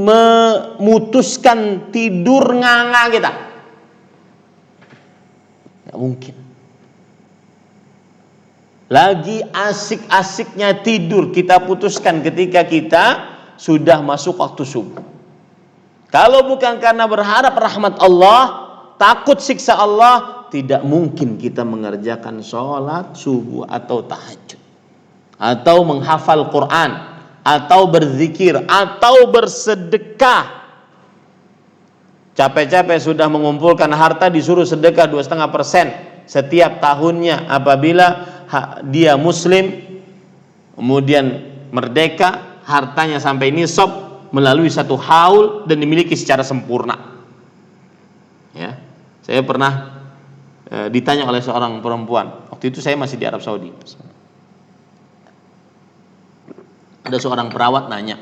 memutuskan tidur nganga kita? Tidak mungkin. Lagi asik-asiknya tidur kita putuskan ketika kita sudah masuk waktu subuh. Kalau bukan karena berharap rahmat Allah, takut siksa Allah, tidak mungkin kita mengerjakan sholat subuh atau tahajud, atau menghafal Quran, atau berzikir, atau bersedekah. Capek-capek sudah mengumpulkan harta, disuruh sedekah 2,5% setiap tahunnya apabila dia muslim, kemudian merdeka, hartanya sampai nisab melalui 1 haul dan dimiliki secara sempurna. Ya, saya pernah ditanya oleh seorang perempuan. Waktu itu saya masih di Arab Saudi. Ada seorang perawat nanya,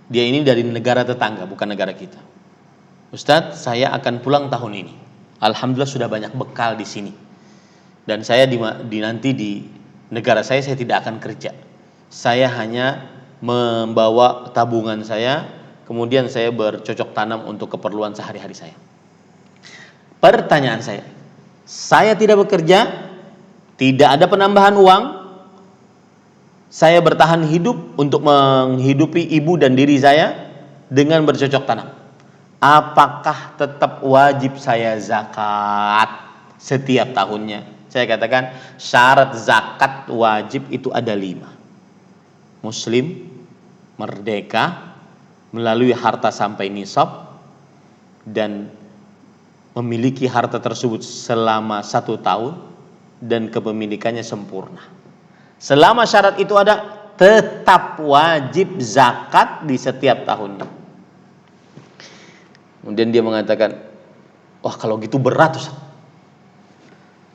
dia ini dari negara tetangga, bukan negara kita. Ustadz, saya akan pulang tahun ini. Alhamdulillah sudah banyak bekal di sini. Dan saya nanti di negara saya tidak akan kerja. Saya hanya membawa tabungan saya, kemudian saya bercocok tanam untuk keperluan sehari-hari saya. Pertanyaan saya tidak bekerja, tidak ada penambahan uang, saya bertahan hidup untuk menghidupi ibu dan diri saya dengan bercocok tanam. Apakah tetap wajib saya zakat setiap tahunnya? Saya katakan syarat zakat wajib itu ada 5. Muslim, merdeka, melalui harta sampai nisab, dan memiliki harta tersebut selama 1 tahun, dan kepemilikannya sempurna. Selama syarat itu ada, tetap wajib zakat di setiap tahunnya. Kemudian dia mengatakan, wah kalau gitu berat Ustaz.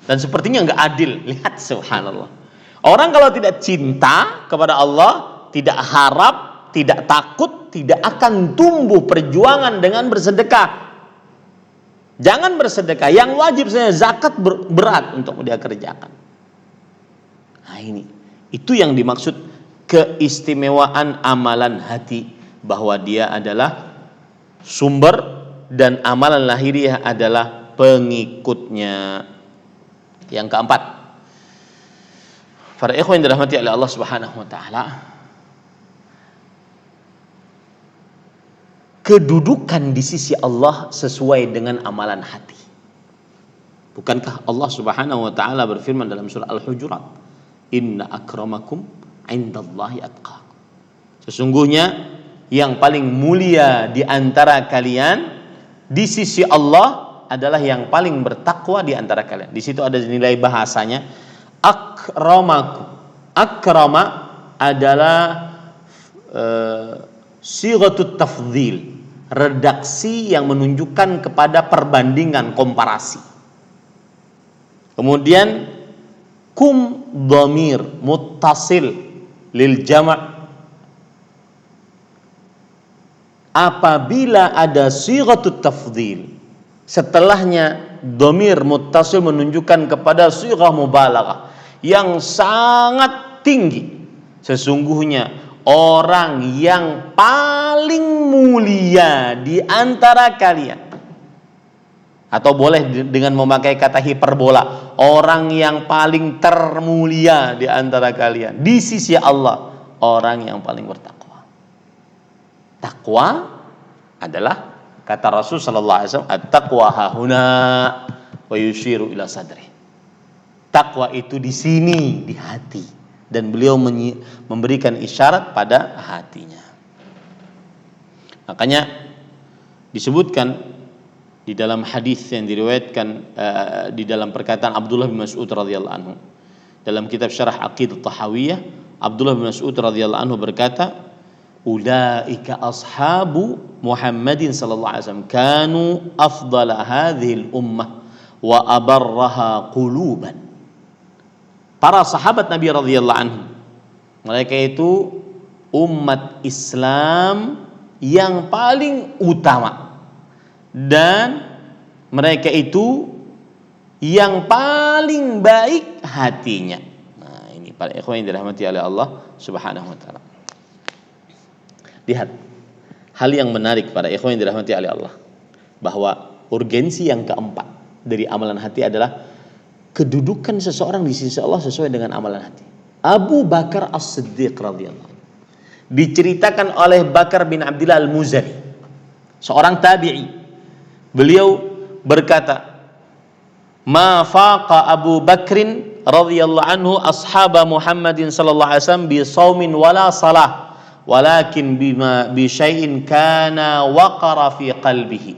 Dan sepertinya nggak adil. Lihat, subhanallah. Orang kalau tidak cinta kepada Allah, tidak harap, tidak takut, tidak akan tumbuh perjuangan dengan bersedekah. Jangan bersedekah. Yang wajib saja zakat berat untuk dia kerjakan. Nah ini, itu yang dimaksud keistimewaan amalan hati, bahwa dia adalah sumber dan amalan lahiriah adalah pengikutnya. Yang keempat, para ikhwan yang dirahmati oleh Allah Subhanahu wa taala, kedudukan di sisi Allah sesuai dengan amalan hati. Bukankah Allah Subhanahu wa taala berfirman dalam surah Al-Hujurat, "Inna akramakum 'indallahi atqakum." Sesungguhnya yang paling mulia di antara kalian di sisi Allah adalah yang paling bertakwa di antara kalian. Di situ ada nilai bahasanya akramakum. Akrama adalah sighatut tafdhil, redaksi yang menunjukkan kepada perbandingan, komparasi. Kemudian kum dhamir muttasil lil jama'. Apabila ada sighatut tafdhil, setelahnya dhamir muttasil menunjukkan kepada sighah mubalaghah yang sangat tinggi. Sesungguhnya orang yang paling mulia di antara kalian, atau boleh dengan memakai kata hiperbola, orang yang paling termulia di antara kalian di sisi Allah, orang yang paling bertakwa. Takwa adalah kata Rasul sallallahu alaihi wasallam, at-taqwa hahuna wa yushiru ila sadri. Takwa itu di sini, di hati, dan beliau memberikan isyarat pada hatinya. Makanya disebutkan di dalam hadis yang diriwayatkan di dalam perkataan Abdullah bin Mas'ud radhiyallahu anhu dalam kitab Syarah Aqidah Tahawiyah, Abdullah bin Mas'ud radhiyallahu anhu berkata, ulaika ashabu Muhammadin sallallahu alaihi wasallam kanu afdala hadhil ummah wa abarraha quluban. Para sahabat Nabi radhiyallahu anhu, mereka itu umat Islam yang paling utama, dan mereka itu yang paling baik hatinya. Nah, ini para ikhwan yang dirahmati oleh Allah Subhanahu wa taala. Lihat hal yang menarik para ikhwan yang dirahmati oleh Allah, bahwa urgensi yang keempat dari amalan hati adalah kedudukan seseorang di sisi Allah sesuai dengan amalan hati. Abu Bakar As-Siddiq radhiyallahu anhu diceritakan oleh Bakar bin Abdullah Al-Muzani, seorang tabi'i. Beliau berkata, "Ma faqa Abu Bakrin radhiyallahu anhu ashaba Muhammadin sallallahu alaihi wasallam bi shaumin wala salah, walakin bima bi syai'in kana waqara fi qalbihi."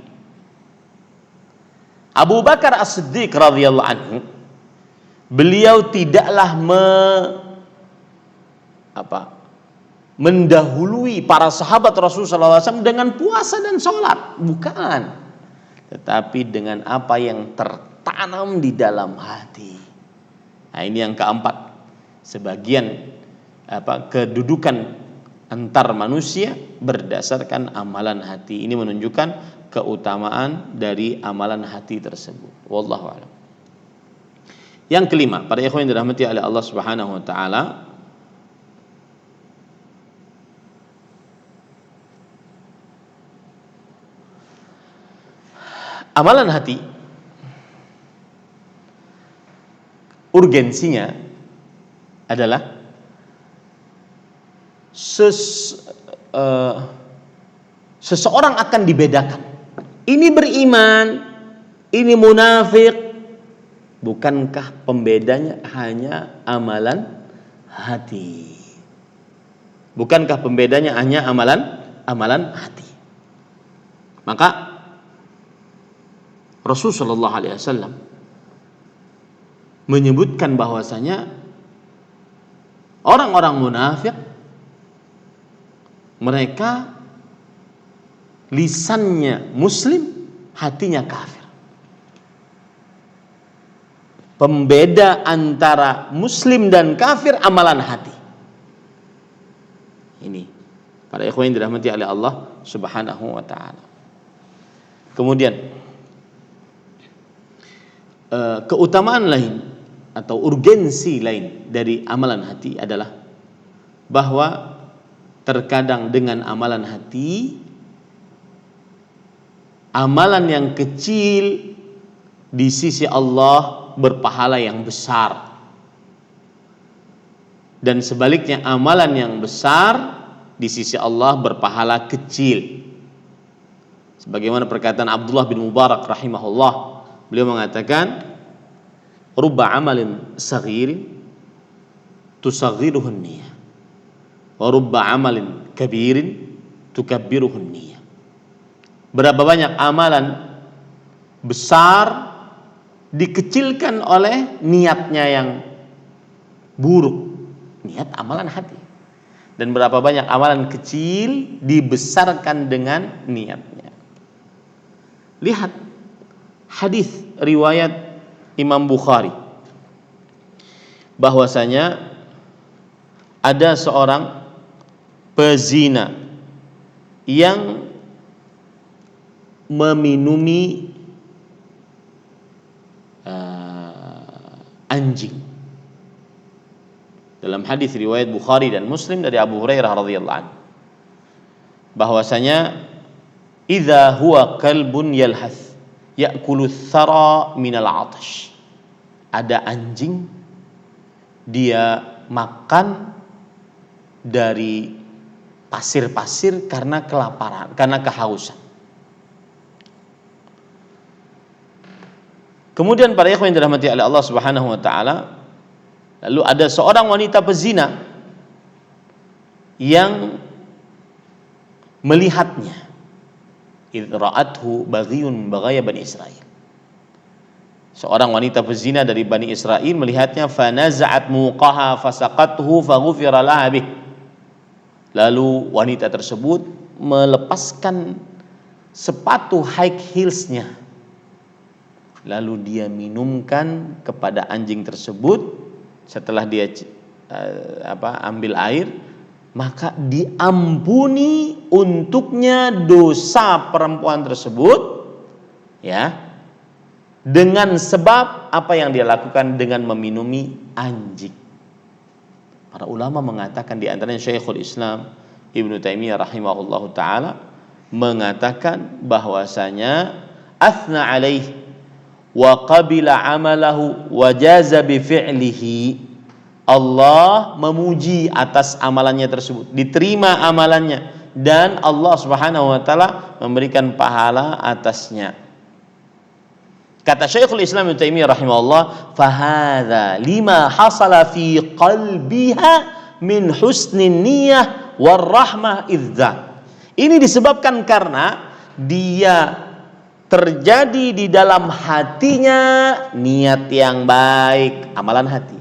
Abu Bakar As-Siddiq radhiyallahu anhu, beliau tidaklah mendahului para sahabat Rasulullah SAW dengan puasa dan sholat, bukan, tetapi dengan apa yang tertanam di dalam hati. Nah, ini yang keempat, sebagian kedudukan antar manusia berdasarkan amalan hati. Ini menunjukkan keutamaan dari amalan hati tersebut. Wallahu a'lam. Yang kelima, para ikhwan yang dirahmati oleh Allah Subhanahu wa taala, amalan hati urgensinya adalah seseorang akan dibedakan. Ini beriman, ini munafik, Bukankah pembedanya hanya amalan hati? Bukankah pembedanya hanya amalan hati? Maka Rasulullah SAW menyebutkan bahwasanya orang-orang munafik mereka lisannya muslim, hatinya kafir. Pembeda antara muslim dan kafir amalan hati. Ini para ikhwan yang dirahmati oleh Allah Subhanahu wa taala. Kemudian keutamaan lain atau urgensi lain dari amalan hati adalah bahwa terkadang dengan amalan hati, amalan yang kecil di sisi Allah berpahala yang besar, dan sebaliknya amalan yang besar di sisi Allah berpahala kecil. Sebagaimana perkataan Abdullah bin Mubarak rahimahullah, beliau mengatakan, rubba amalin saghirin tusaghiruhun niyah wa rubba amalin kabirin tukabbiruhun niyah. Berapa banyak amalan besar dikecilkan oleh niatnya yang buruk, niat amalan hati. Dan berapa banyak amalan kecil dibesarkan dengan niatnya. Lihat hadis riwayat Imam Bukhari bahwasanya ada seorang pezina yang meminumi anjing. Dalam hadis riwayat Bukhari dan Muslim dari Abu Hurairah radhiyallahu anhu bahwasanya idza huwa kalbun yalhath ya'kulu thara minal 'atash. Ada anjing, dia makan dari pasir-pasir karena kelaparan, karena kehausan. Kemudian para ikhwan yang dirahmati oleh Allah Subhanahu wa taala, lalu ada seorang wanita pezina yang melihatnya. Idh ra'athu baghiyun baghaya Bani Israil. Seorang wanita pezina dari Bani Israel melihatnya, fanaza'at muqaha fasaqathu faghufira laha bih. Lalu wanita tersebut melepaskan sepatu high heelsnya, lalu dia minumkan kepada anjing tersebut. Setelah dia ambil air, maka diampuni untuknya dosa perempuan tersebut, ya, dengan sebab apa yang dia lakukan dengan meminumi anjing. Para ulama mengatakan, di antaranya Syekhul Islam Ibnu Taimiyah rahimahullahu taala mengatakan bahwasanya athna alaih wa qabila amalahu wa jaza bi fi'lihi. Allah memuji atas amalannya tersebut, diterima amalannya, dan Allah Subhanahu wa taala memberikan pahala atasnya. Kata Syekhul Islam Ibnu Taimiyah rahimahullah, fahadza lima hasala fi qalbiha min husnin niyyah war rahmah idzat. Ini disebabkan karena dia terjadi di dalam hatinya niat yang baik, amalan hati,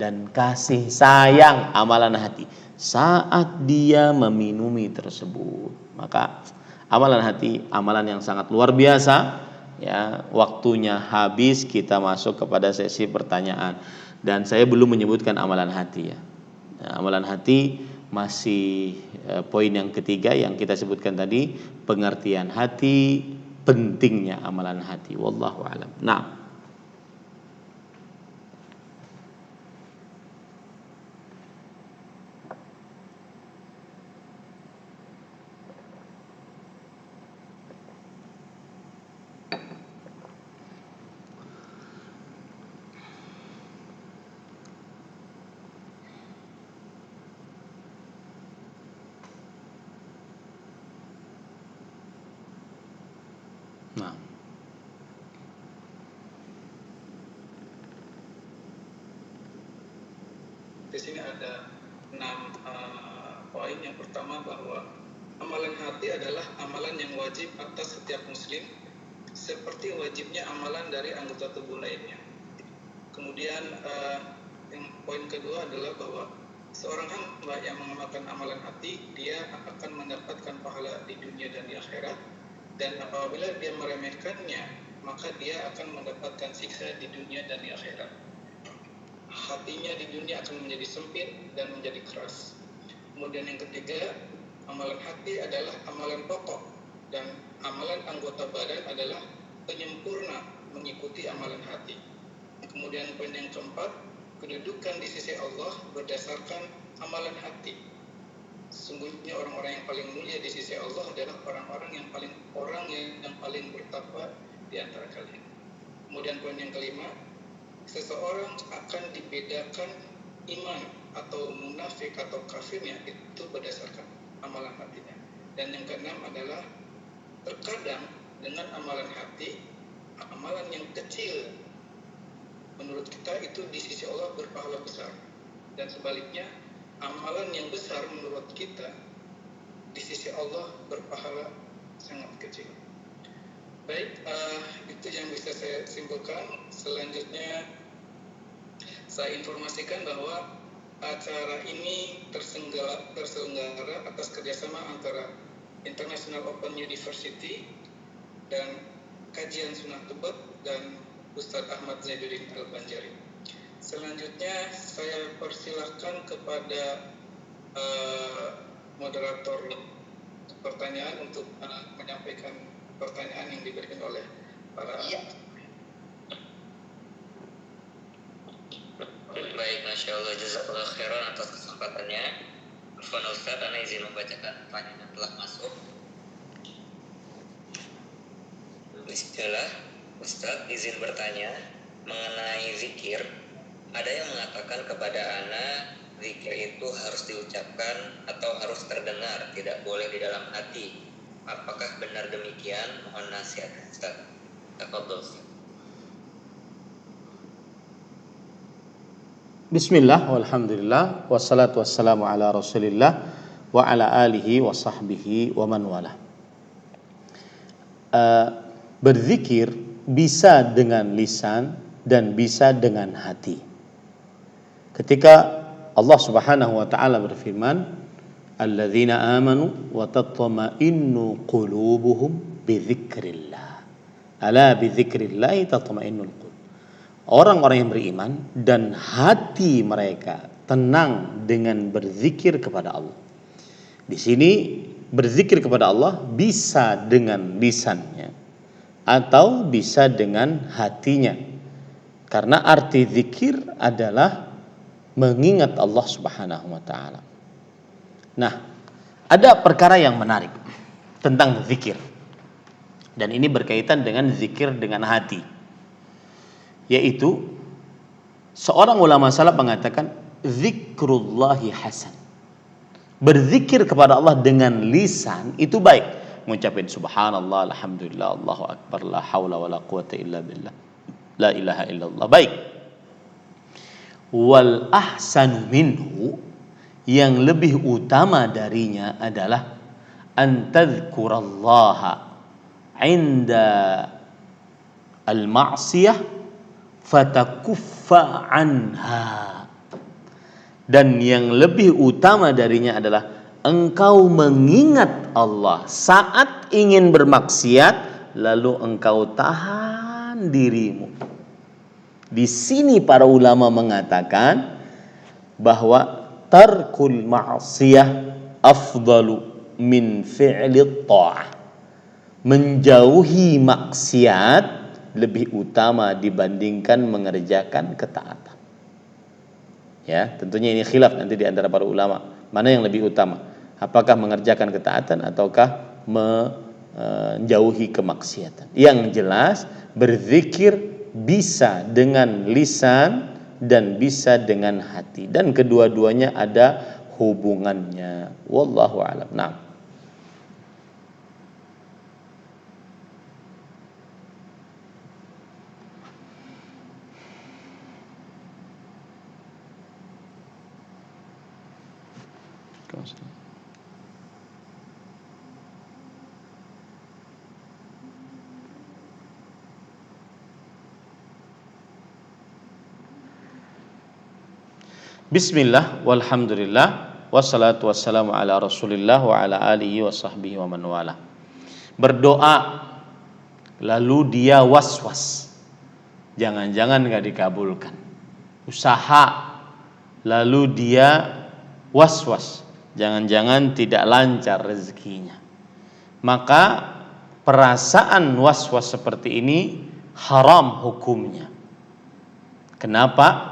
dan kasih sayang, amalan hati, saat dia meminumi tersebut. Maka amalan hati, amalan yang sangat luar biasa. Ya, waktunya habis, kita masuk kepada sesi pertanyaan, dan saya belum menyebutkan amalan hati, ya. Nah, amalan hati masih poin yang ketiga yang kita sebutkan tadi, pengertian hati, pentingnya amalan hati. Wallahu a'lam. Nah, sini ada 6 poin. Yang pertama bahwa amalan hati adalah amalan yang wajib atas setiap muslim, seperti wajibnya amalan dari anggota tubuh lainnya. Kemudian yang poin kedua adalah bahwa seorang hamba yang mengamalkan amalan hati, dia akan mendapatkan pahala di dunia dan di akhirat. Dan apabila dia meremehkannya, maka dia akan mendapatkan siksa di dunia dan di akhirat. Hatinya di dunia akan menjadi sempit dan menjadi keras. Kemudian yang ketiga, amalan hati adalah amalan pokok, dan amalan anggota badan adalah penyempurna mengikuti amalan hati. Kemudian poin yang keempat, kedudukan di sisi Allah berdasarkan amalan hati. Sesungguhnya orang-orang yang paling mulia di sisi Allah adalah orang yang paling bertakwa di antara kalian. Kemudian poin yang kelima, seseorang akan dibedakan iman atau munafik atau kafirnya itu berdasarkan amalan hatinya. Dan yang keenam adalah terkadang dengan amalan hati, amalan yang kecil menurut kita itu di sisi Allah berpahala besar, dan sebaliknya amalan yang besar menurut kita di sisi Allah berpahala sangat kecil. Baik, itu yang bisa saya simpulkan. Selanjutnya saya informasikan bahwa acara ini terselenggara atas kerjasama antara International Open University dan Kajian Sunnah Tebet dan Ustadz Ahmad Zaiduddin Al-Banjari. Selanjutnya saya persilahkan kepada moderator pertanyaan untuk menyampaikan pertanyaan yang diberikan oleh para Baik, Masya Allah, jazakallah khairan atas kesempatannya. Afwan Ustaz, Ana izin membacakan pertanyaan yang telah masuk. Bismillah, Ustaz izin bertanya mengenai zikir. Ada yang mengatakan kepada Ana, zikir itu harus diucapkan atau harus terdengar, tidak boleh di dalam hati. Apakah benar demikian? Mohon nasihat Ustaz. Tafadhol Ustaz. Bismillah, walhamdulillah, wassalatu wassalamu ala rasulillah wa ala alihi wa sahbihi wa man wala. Berzikir bisa dengan lisan dan bisa dengan hati. Ketika Allah Subhanahu wa taala berfirman, alladzina amanu wa tatma'innu qulubuhum bidzikrillah. Ala bidzikrillah tatma'innul qulub. Orang-orang yang beriman dan hati mereka tenang dengan berzikir kepada Allah. Di sini berzikir kepada Allah bisa dengan lisannya atau bisa dengan hatinya. Karena arti zikir adalah mengingat Allah Subhanahu wa taala. Nah, ada perkara yang menarik tentang zikir. Dan ini berkaitan dengan zikir dengan hati. Yaitu seorang ulama salaf mengatakan zikrullahi hasan. Berzikir kepada Allah dengan lisan itu baik. Mengucapkan subhanallah, alhamdulillah, Allahu akbar, la haula wala quwata illa billah, la ilaha illallah, baik. Wal ahsanu minhu, yang lebih utama darinya adalah an tadhkurallaha inda al-ma'siyah fatakuffa anha. Dan yang lebih utama darinya adalah engkau mengingat Allah saat ingin bermaksiat, lalu engkau tahan dirimu. Di sini para ulama mengatakan bahwa tarkul ma'siyah afdalu min fi'li ta'ah. Menjauhi maksiat lebih utama dibandingkan mengerjakan ketaatan. Ya, tentunya ini khilaf nanti di antara para ulama. Mana yang lebih utama? Apakah mengerjakan ketaatan ataukah menjauhi kemaksiatan? Yang jelas berzikir bisa dengan lisan dan bisa dengan hati, dan kedua-duanya ada hubungannya. Wallahu a'lam. Nah, Bismillah, walhamdulillah, wassalatu wassalamu ala rasulillah wa ala alihi wa sahbihi wa man wala. Berdoa lalu dia was-was, jangan-jangan gak dikabulkan. Usaha lalu dia was-was, jangan-jangan tidak lancar rezekinya. Maka perasaan was-was seperti ini haram hukumnya. Kenapa?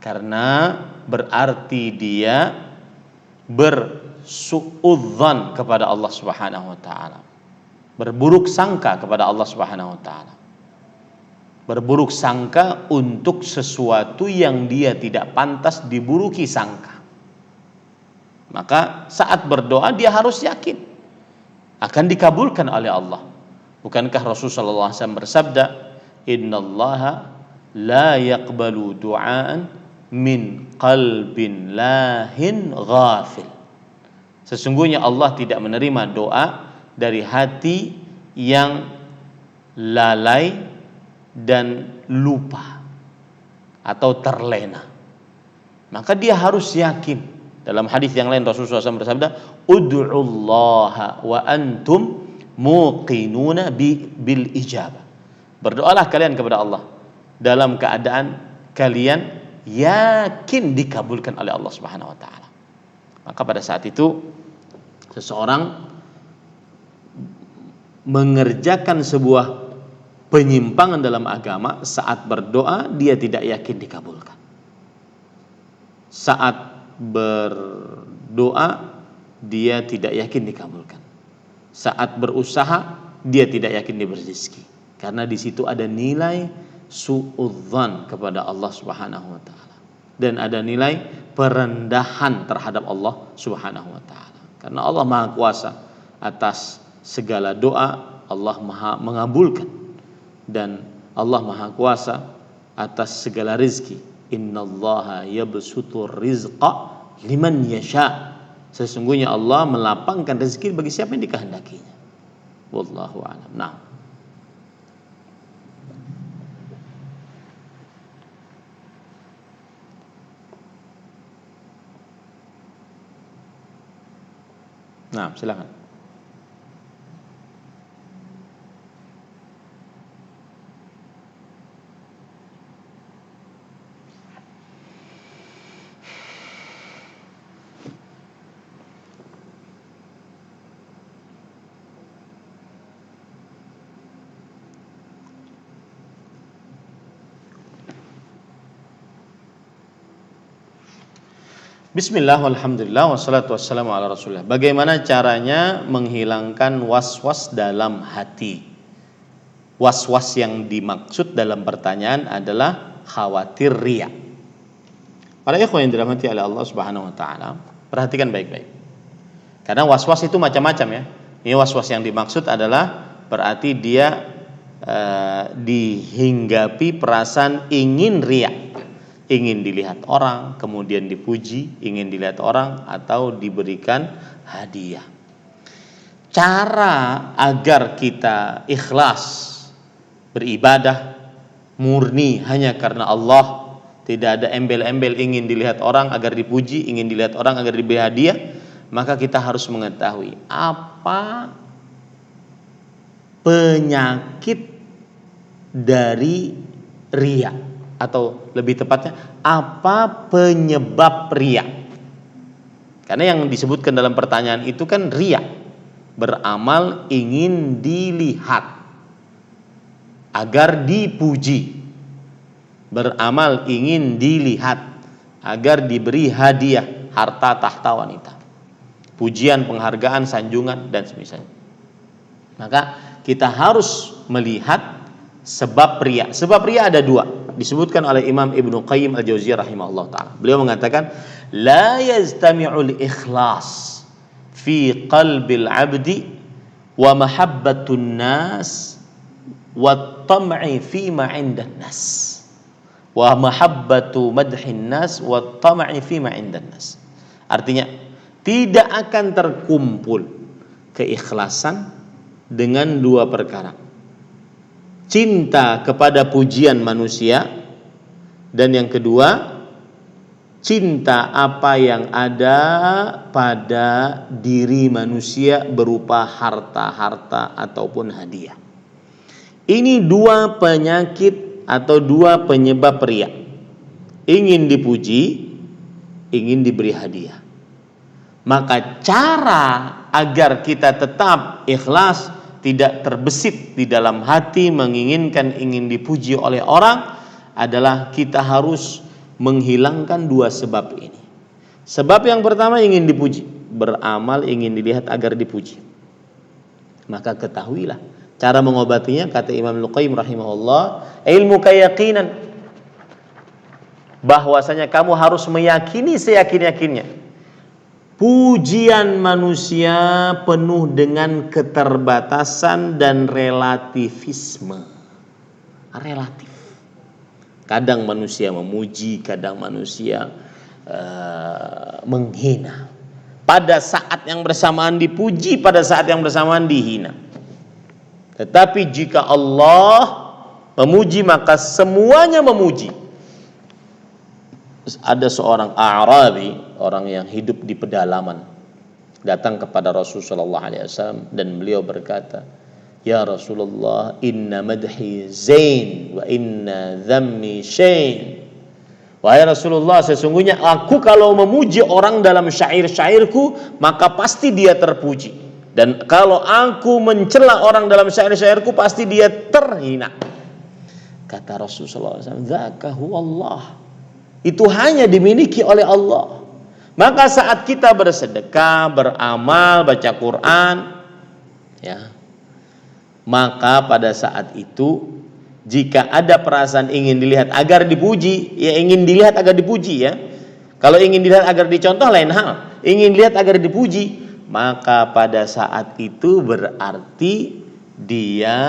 Karena berarti dia bersuudzon kepada Allah Subhanahu wa taala. Berburuk sangka kepada Allah Subhanahu wa taala. Berburuk sangka untuk sesuatu yang dia tidak pantas diburuki sangka. Maka saat berdoa dia harus yakin akan dikabulkan oleh Allah. Bukankah Rasulullah SAW bersabda, "Innallaha la yaqbalu du'aan min qalbin lahin ghafil." Sesungguhnya Allah tidak menerima doa dari hati yang lalai dan lupa atau terlena. Maka dia harus yakin. Dalam hadis yang lain Rasulullah SAW bersabda, "Ud'ullaha wa antum muqinuna bil ijabah." Berdoalah kalian kepada Allah dalam keadaan kalian yakin dikabulkan oleh Allah Subhanahu wa taala. Maka pada saat itu seseorang mengerjakan sebuah penyimpangan dalam agama saat berdoa dia tidak yakin dikabulkan. Saat berdoa dia tidak yakin dikabulkan. Saat berusaha dia tidak yakin diberi rezeki. Karena di situ ada nilai suudzon kepada Allah Subhanahu wa taala dan ada nilai perendahan terhadap Allah Subhanahu wa taala. Karena Allah Maha Kuasa atas segala doa, Allah Maha mengabulkan, dan Allah Maha Kuasa atas segala rizki. Innallaha yabsutur rizqa liman yasha. Sesungguhnya Allah melapangkan rezeki bagi siapa yang dikehendakinya. Wallahu a'lam. Nah, silakan. Bismillah, walhamdulillah, wassalatu wassalamu ala rasulillah. Bagaimana caranya menghilangkan was-was dalam hati? Was-was yang dimaksud dalam pertanyaan adalah khawatir riya. Para ikhwan yang dirahmati oleh Allah Subhanahu wa taala, perhatikan baik-baik. Karena was-was itu macam-macam ya. Ini was-was yang dimaksud adalah berarti dia dihinggapi perasaan ingin riya. Ingin dilihat orang, kemudian dipuji, ingin dilihat orang, atau diberikan hadiah. Cara agar kita ikhlas beribadah murni hanya karena Allah, tidak ada embel-embel ingin dilihat orang agar dipuji, ingin dilihat orang agar diberi hadiah, maka kita harus mengetahui apa penyakit dari riya. Atau lebih tepatnya apa penyebab riya? Karena yang disebutkan dalam pertanyaan itu kan riya, beramal ingin dilihat agar dipuji, beramal ingin dilihat agar diberi hadiah, harta tahta wanita, pujian, penghargaan, sanjungan dan semisalnya. Maka kita harus melihat sebab riya. Sebab riya ada dua, disebutkan oleh Imam Ibnu Qayyim Al-Jauziyah rahimahullah ta'ala. Beliau mengatakan, la yaztami'ul ikhlas fi qalbil abdi wa mahabbatun nas wa tam'i fi ma 'indan nas wa mahabbatu madhin nas wa tam'i fi ma 'indan nas. Artinya, tidak akan terkumpul keikhlasan dengan dua perkara. Cinta kepada pujian manusia, dan yang kedua, cinta apa yang ada pada diri manusia berupa harta-harta ataupun hadiah. Ini dua penyakit atau dua penyebab riya. Ingin dipuji, ingin diberi hadiah. Maka cara agar kita tetap ikhlas, tidak terbesit di dalam hati menginginkan ingin dipuji oleh orang, adalah kita harus menghilangkan dua sebab ini. Sebab yang pertama ingin dipuji, beramal ingin dilihat agar dipuji. Maka ketahuilah cara mengobatinya, kata Imam Al-Qayyim rahimahullah, ilmu keyakinan, bahwasanya kamu harus meyakini seyakin-yakinnya pujian manusia penuh dengan keterbatasan dan relativisme. Relatif. Kadang manusia memuji, kadang manusia menghina. Pada saat yang bersamaan dipuji, pada saat yang bersamaan dihina. Tetapi jika Allah memuji, maka semuanya memuji. Ada seorang A'rabi, orang yang hidup di pedalaman, datang kepada Rasulullah SAW dan beliau berkata, "Ya Rasulullah, inna madhi zain wa inna dhammi syain." Wahai Rasulullah, sesungguhnya aku kalau memuji orang dalam syair-syairku, maka pasti dia terpuji. Dan kalau aku mencela orang dalam syair-syairku, pasti dia terhina. Kata Rasulullah SAW, "Dzaka huwallah." Itu hanya dimiliki oleh Allah. Maka saat kita bersedekah, beramal, baca Quran, ya, maka pada saat itu jika ada perasaan ingin dilihat agar dipuji, ya ingin dilihat agar dipuji ya. Kalau ingin dilihat agar dicontoh lain hal. Ingin dilihat agar dipuji, maka pada saat itu berarti dia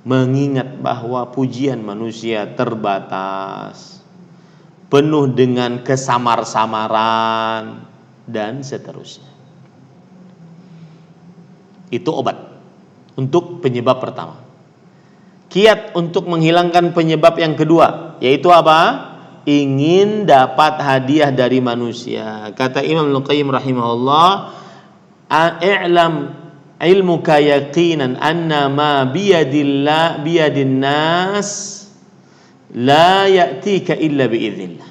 mengingat bahwa pujian manusia terbatas, penuh dengan kesamar-samaran dan seterusnya. Itu obat untuk penyebab pertama. Kiat untuk menghilangkan penyebab yang kedua, yaitu apa? Ingin dapat hadiah dari manusia. Kata Imam Al-Qayyim rahimahullah, "I'lam ilmuka yaqinan anna ma biyadin nas la ya'tika illa biiznillah."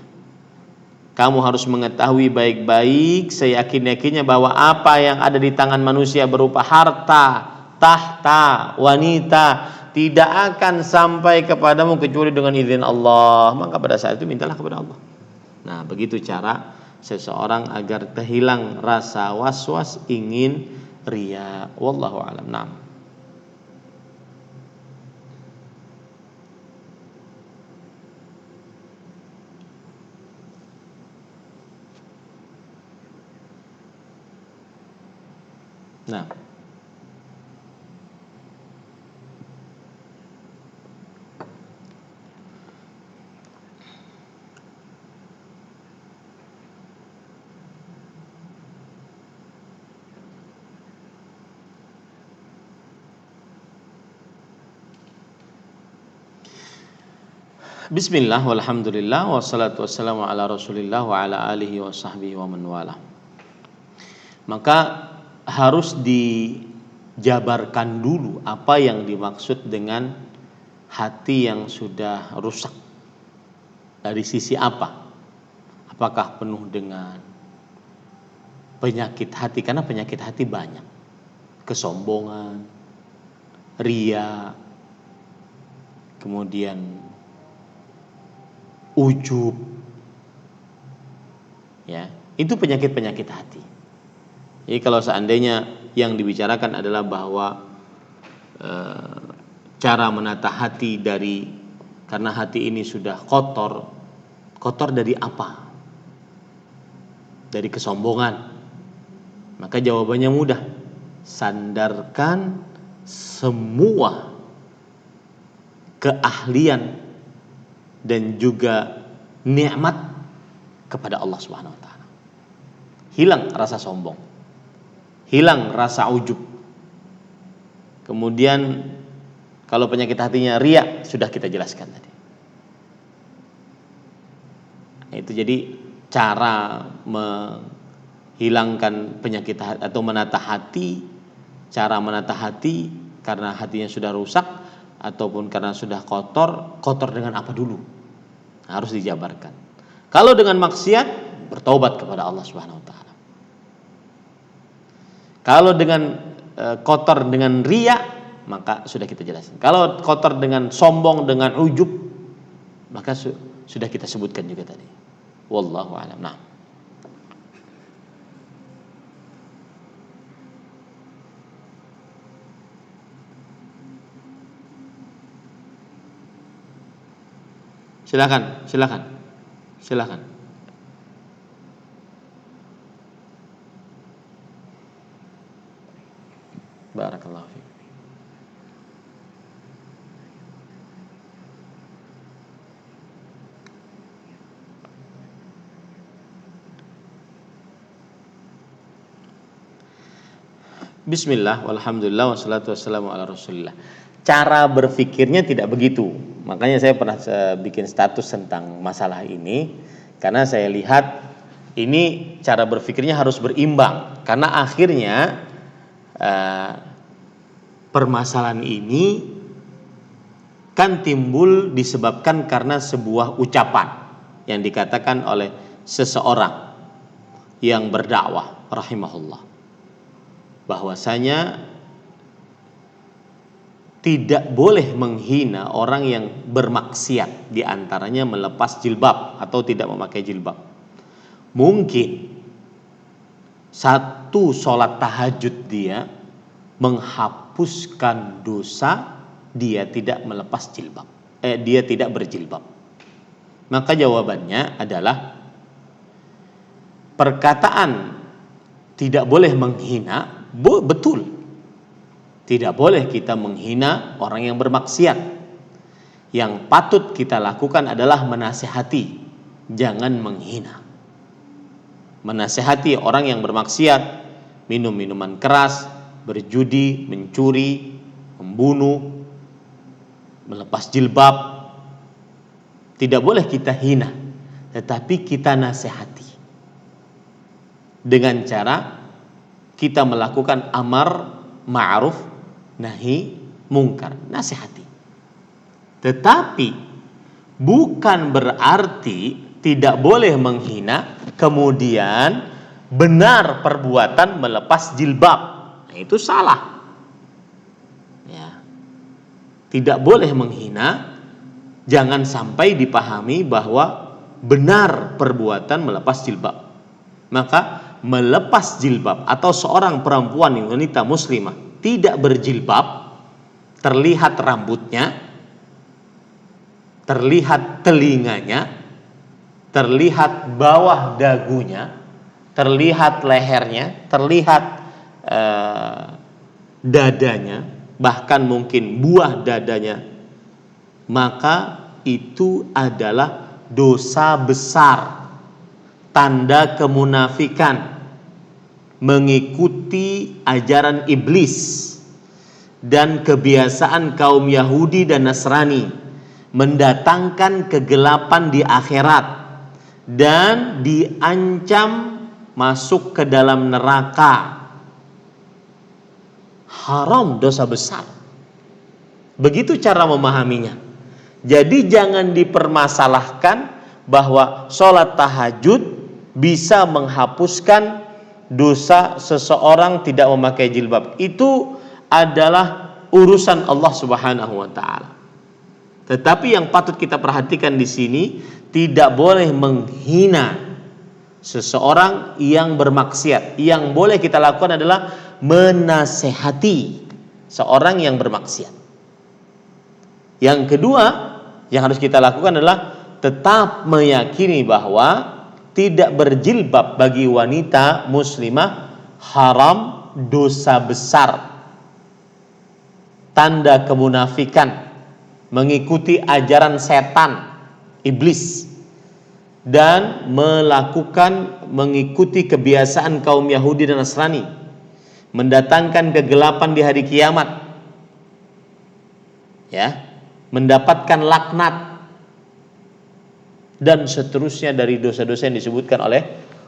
Kamu harus mengetahui baik-baik, seyakin-yakinnya bahwa apa yang ada di tangan manusia berupa harta, tahta, wanita, tidak akan sampai kepadamu kecuali dengan izin Allah. Maka pada saat itu mintalah kepada Allah. Nah, begitu cara seseorang agar terhilang rasa was-was ingin riya. Wallahu a'lam. Nah. Nah, bismillah walhamdulillah wassalatu wassalamu ala rasulillah wa ala alihi wa sahbihi wa man wala. Maka harus dijabarkan dulu apa yang dimaksud dengan hati yang sudah rusak. Dari sisi apa? Apakah penuh dengan penyakit hati? Karena penyakit hati banyak. Kesombongan, riya, kemudian ujub, ya, itu penyakit-penyakit hati. Jadi kalau seandainya yang dibicarakan adalah bahwa cara menata hati karena hati ini sudah kotor dari apa? Dari kesombongan. Maka jawabannya mudah. Sandarkan semua keahlian dan juga nikmat kepada Allah Subhanahu wa taala. hilang rasa sombong, hilang rasa ujub. Kemudian kalau penyakit hatinya riya, sudah kita jelaskan tadi. Itu jadi cara menghilangkan penyakit hati atau menata hati, cara menata hati karena hatinya sudah rusak ataupun karena sudah kotor dengan apa dulu? Harus dijabarkan. Kalau dengan maksiat, bertaubat kepada Allah Subhanahu wa taala. Kalau dengan kotor dengan riya, maka sudah kita jelaskan. Kalau kotor dengan sombong, dengan ujub, maka sudah kita sebutkan juga tadi. Wallahu a'lam. Nah. Silakan. Barakallahu fiik. Bismillah, walhamdulillah, wassalatu wassalamu ala rasulillah. Cara berpikirnya tidak begitu. Makanya saya pernah bikin status tentang masalah ini, karena saya lihat ini cara berpikirnya harus berimbang. Karena akhirnya permasalahan ini kan timbul disebabkan karena sebuah ucapan yang dikatakan oleh seseorang yang berdakwah rahimahullah, bahwasanya tidak boleh menghina orang yang bermaksiat, diantaranya melepas jilbab atau tidak memakai jilbab. Mungkin satu sholat tahajud dia menghapuskan dosa dia tidak melepas jilbab, dia tidak berjilbab. Maka jawabannya adalah perkataan tidak boleh menghina, betul. Tidak boleh kita menghina orang yang bermaksiat. Yang patut kita lakukan adalah menasihati, jangan menghina. Menasihati orang yang bermaksiat, minum minuman keras, berjudi, mencuri, membunuh, melepas jilbab. Tidak boleh kita hina, tetapi kita nasihati dengan cara kita melakukan amar ma'ruf nahi mungkar, nasihati. Tetapi bukan berarti tidak boleh menghina kemudian benar perbuatan melepas jilbab. Nah, itu salah. Ya. Tidak boleh menghina, jangan sampai dipahami bahwa benar perbuatan melepas jilbab. Maka melepas jilbab atau seorang perempuan wanita muslimah tidak berjilbab, terlihat rambutnya, terlihat telinganya, terlihat bawah dagunya, terlihat lehernya, terlihat dadanya, bahkan mungkin buah dadanya, maka itu adalah dosa besar, tanda kemunafikan, mengikuti ajaran iblis dan kebiasaan kaum Yahudi dan Nasrani, mendatangkan kegelapan di akhirat dan diancam masuk ke dalam neraka. Haram, dosa besar. Begitu cara memahaminya. Jadi jangan dipermasalahkan bahwa sholat tahajud bisa menghapuskan dosa seseorang tidak memakai jilbab. Itu adalah urusan Allah Subhanahu wa taala. Tetapi yang patut kita perhatikan di sini, tidak boleh menghina seseorang yang bermaksiat. Yang boleh kita lakukan adalah menasehati seorang yang bermaksiat. Yang kedua yang harus kita lakukan adalah tetap meyakini bahwa tidak berjilbab bagi wanita muslimah haram, dosa besar, tanda kemunafikan, mengikuti ajaran setan, iblis. dan mengikuti kebiasaan kaum Yahudi dan Nasrani, mendatangkan kegelapan di hari kiamat, ya, mendapatkan laknat dan seterusnya dari dosa-dosa yang disebutkan oleh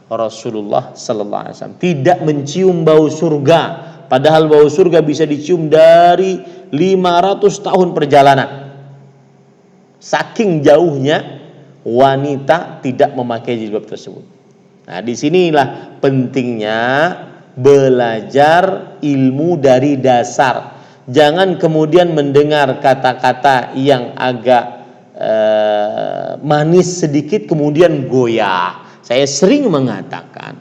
Rasulullah sallallahu alaihi wasallam. Tidak mencium bau surga, padahal bau surga bisa dicium dari 500 tahun perjalanan. Saking jauhnya wanita tidak memakai jilbab tersebut. Nah, disinilah pentingnya belajar ilmu dari dasar. Jangan kemudian mendengar kata-kata yang agak manis sedikit kemudian goyah. Saya sering mengatakan,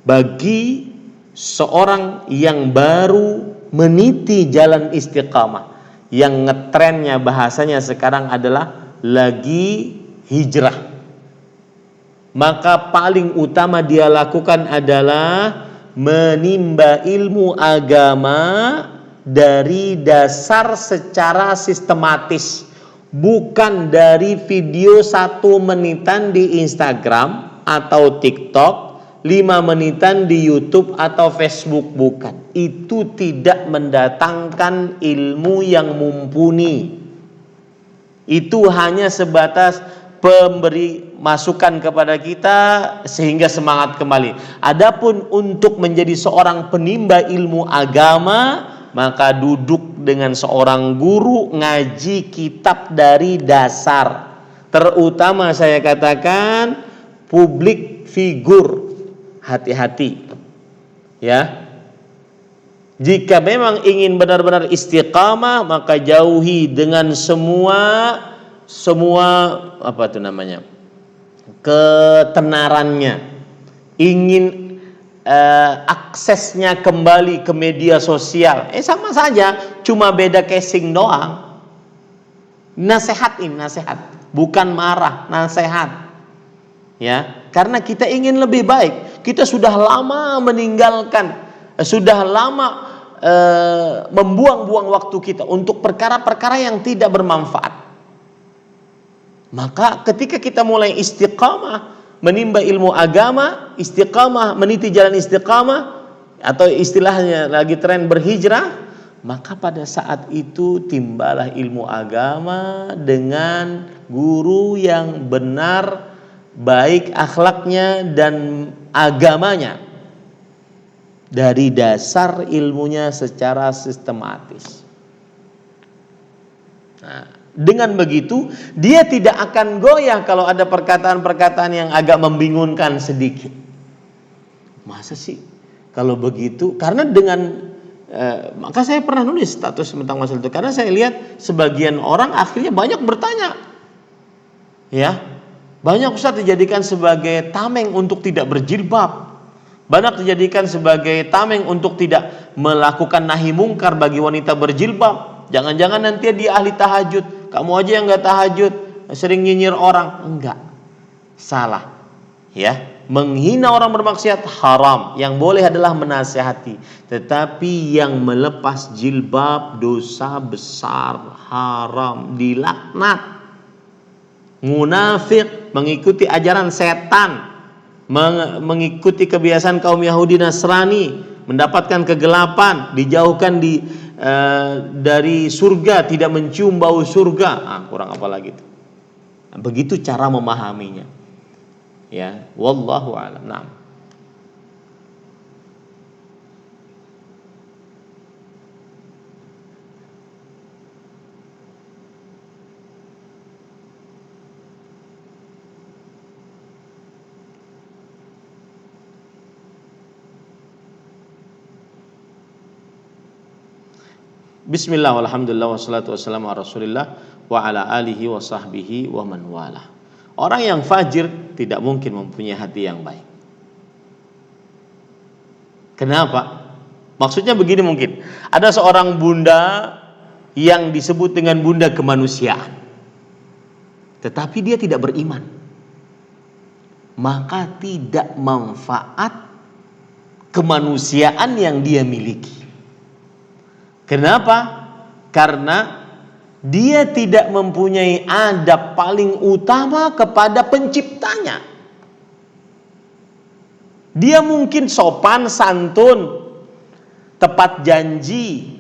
bagi seorang yang baru meniti jalan istiqamah, yang ngetrennya bahasanya sekarang adalah lagi hijrah, maka paling utama dia lakukan adalah menimba ilmu agama dari dasar secara sistematis, bukan dari video 1 menitan di Instagram atau TikTok, 5 menitan di YouTube atau Facebook. Bukan. Itu tidak mendatangkan ilmu yang mumpuni. Itu hanya sebatas pemberi masukan kepada kita sehingga semangat kembali. Adapun untuk menjadi seorang penimba ilmu agama, maka duduk dengan seorang guru, ngaji kitab dari dasar. Terutama saya katakan publik figur, hati-hati, ya. Jika memang ingin benar-benar istiqamah, maka jauhi dengan semua apa itu namanya, ketenarannya. Ingin aksesnya kembali ke media sosial, sama saja, cuma beda casing doang. Nasihat, bukan marah, nasihat, ya, karena kita ingin lebih baik. Kita sudah lama meninggalkan, sudah lama membuang-buang waktu kita untuk perkara-perkara yang tidak bermanfaat. Maka ketika kita mulai istiqamah, menimba ilmu agama, istiqamah, meniti jalan istiqamah, atau istilahnya lagi tren berhijrah, maka pada saat itu timbalah ilmu agama dengan guru yang benar, baik akhlaknya dan agamanya, dari dasar ilmunya secara sistematis. Nah, dengan begitu dia tidak akan goyah kalau ada perkataan-perkataan yang agak membingungkan sedikit. Masa sih kalau begitu? Karena dengan maka saya pernah nulis status tentang masalah itu, karena saya lihat sebagian orang akhirnya banyak bertanya, ya, banyak Ustaz dijadikan sebagai tameng untuk tidak berjilbab, banyak dijadikan sebagai tameng untuk tidak melakukan nahi mungkar bagi wanita berjilbab. Jangan-jangan nanti dia ahli tahajud, kamu aja yang nggak tahajud, sering nyinyir orang. Enggak, salah, ya. Menghina orang bermaksiat haram, yang boleh adalah menasihati. Tetapi yang melepas jilbab dosa besar, haram, dilaknat. Munafik, mengikuti ajaran setan, mengikuti kebiasaan kaum Yahudi Nasrani, mendapatkan kegelapan, dijauhkan dari surga, tidak mencium bau surga. Kurang apa lagi itu? Begitu cara memahaminya. Ya, wallahu a'lam. Naam. Bismillah, walhamdulillah, wassalatu wassalamu ala rasulillah wa ala alihi wa sahbihi wa man walah. Orang yang fajir tidak mungkin mempunyai hati yang baik. Kenapa? Maksudnya begini, mungkin ada seorang bunda yang disebut dengan bunda kemanusiaan, tetapi dia tidak beriman, maka tidak manfaat kemanusiaan yang dia miliki. Kenapa? Karena dia tidak mempunyai adab paling utama kepada penciptanya. Dia mungkin sopan, santun, tepat janji,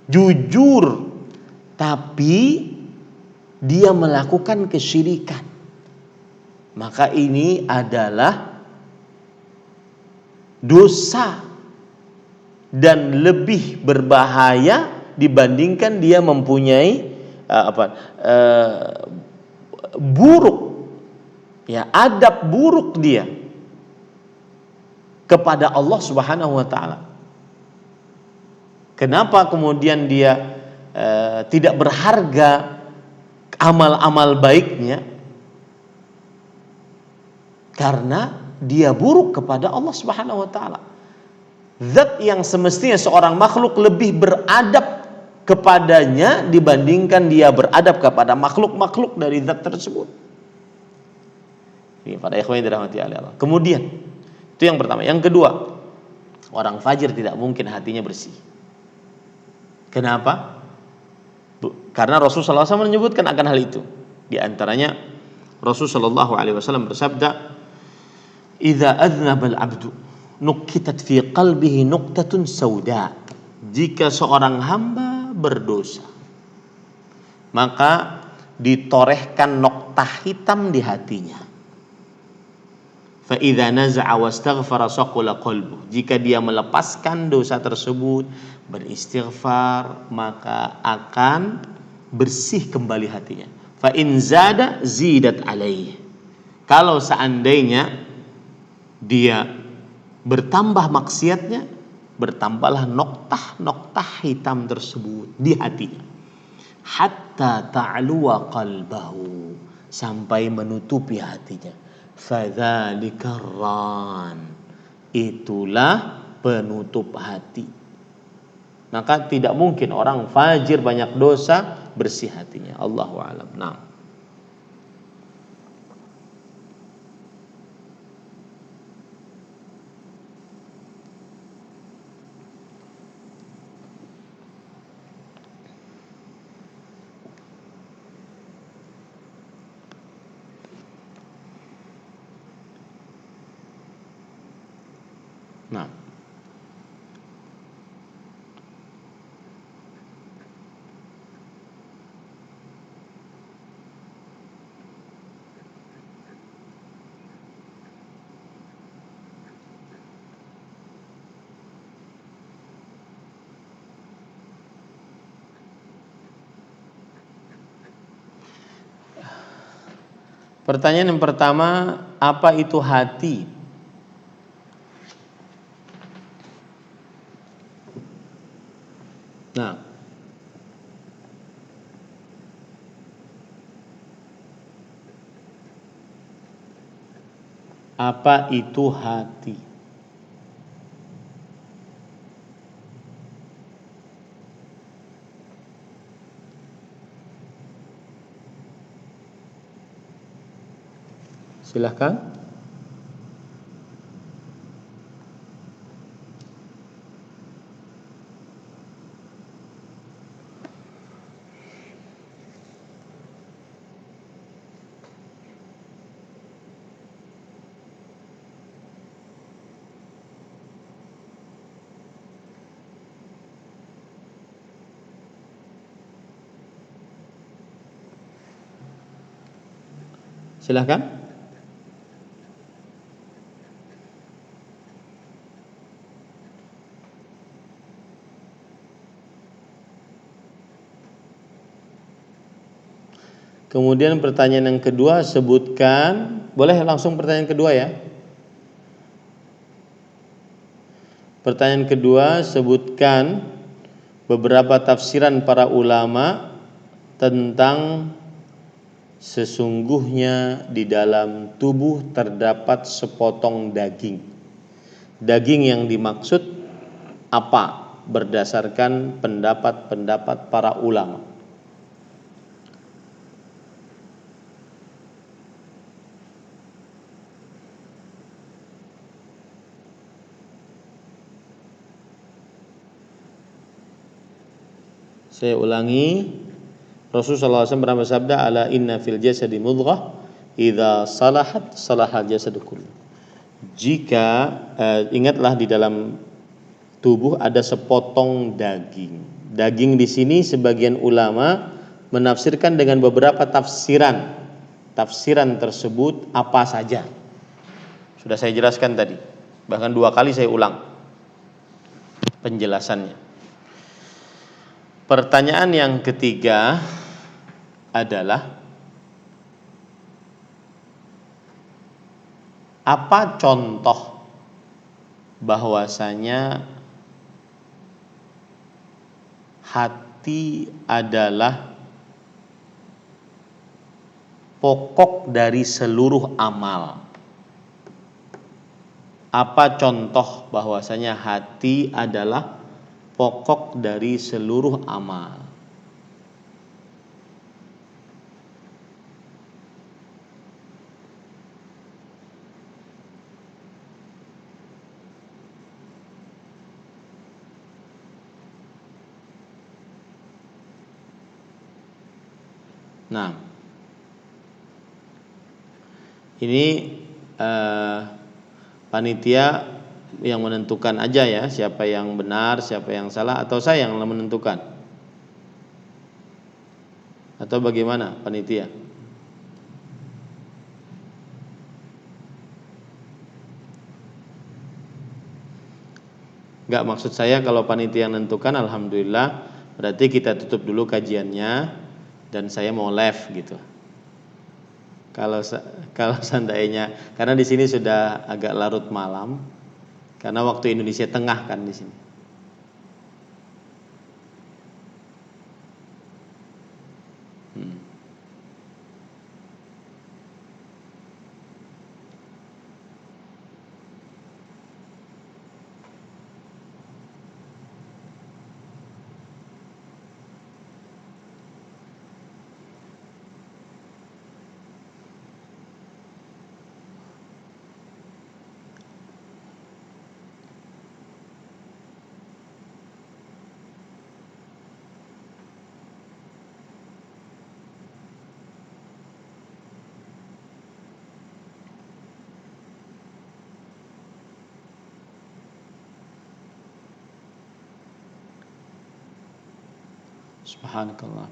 jujur, tapi dia melakukan kesyirikan. Maka ini adalah dosa dan lebih berbahaya dibandingkan dia mempunyai buruk, ya, adab buruk dia kepada Allah Subhanahu wa taala. Kenapa kemudian dia tidak berharga amal-amal baiknya? Karena dia buruk kepada Allah Subhanahu wa taala. Zat yang semestinya seorang makhluk lebih beradab kepadanya dibandingkan dia beradab kepada makhluk-makhluk dari zat tersebut. Ini pada ikhwan yang dirahmati Allah. Kemudian itu yang pertama. Yang kedua, orang fajir tidak mungkin hatinya bersih. Kenapa? Karena Rasulullah SAW menyebutkan akan hal itu. Di antaranya Rasulullah SAW bersabda, "Idza aznaba al-'abdu nukitat fi qalbihi nuqtatun sauda." Jika seorang hamba berdosa, maka ditorehkan noktah hitam di hatinya. Fa idza naza'a wastaghfara saqula qalbu. Jika dia melepaskan dosa tersebut, beristighfar, maka akan bersih kembali hatinya. Fa in zada zidat alaih. Kalau seandainya dia bertambah maksiatnya, bertambahlah noktah-noktah hitam tersebut di hatinya. Hatta ta'luwa qalbahu, sampai menutupi hatinya. Fadzalika ran, itulah penutup hati. Maka tidak mungkin orang fajir banyak dosa bersih hatinya. Allahu a'lam. Nah. Nah. Pertanyaan yang pertama, apa itu hati? Nah, apa itu hati? Silahkan. Silahkan. Kemudian pertanyaan yang kedua, sebutkan, boleh langsung pertanyaan kedua ya. Pertanyaan kedua, sebutkan beberapa tafsiran para ulama tentang sesungguhnya di dalam tubuh terdapat sepotong daging. Daging yang dimaksud apa? Berdasarkan pendapat-pendapat para ulama. Saya ulangi, Rasulullah SAW pernah bersabda, ala inna fil jasadi mudghah idza salahat salahal jasadu kullu. Jika ingatlah di dalam tubuh ada sepotong daging. Daging di sini sebagian ulama menafsirkan dengan beberapa tafsiran. Tafsiran tersebut apa saja? Sudah saya jelaskan tadi. Bahkan 2 kali saya ulang penjelasannya. Pertanyaan yang ketiga adalah apa contoh bahwasanya hati adalah pokok dari seluruh amal? Apa contoh bahwasanya hati adalah pokok dari seluruh amal? Nah, ini panitia yang menentukan aja ya, siapa yang benar, siapa yang salah, atau saya yang menentukan? Atau bagaimana panitia? Enggak, maksud saya kalau panitia yang menentukan, alhamdulillah, berarti kita tutup dulu kajiannya dan saya mau live gitu. Kalau seandainya, karena di sini sudah agak larut malam, karena waktu Indonesia Tengah kan di sini. Subhanakallah.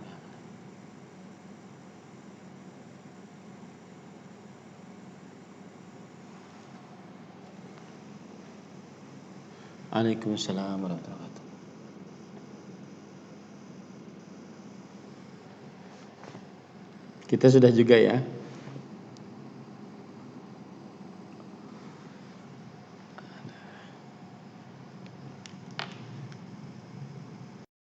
Waalaikumsalam warahmatullahi wabarakatuh. Kita sudah juga ya.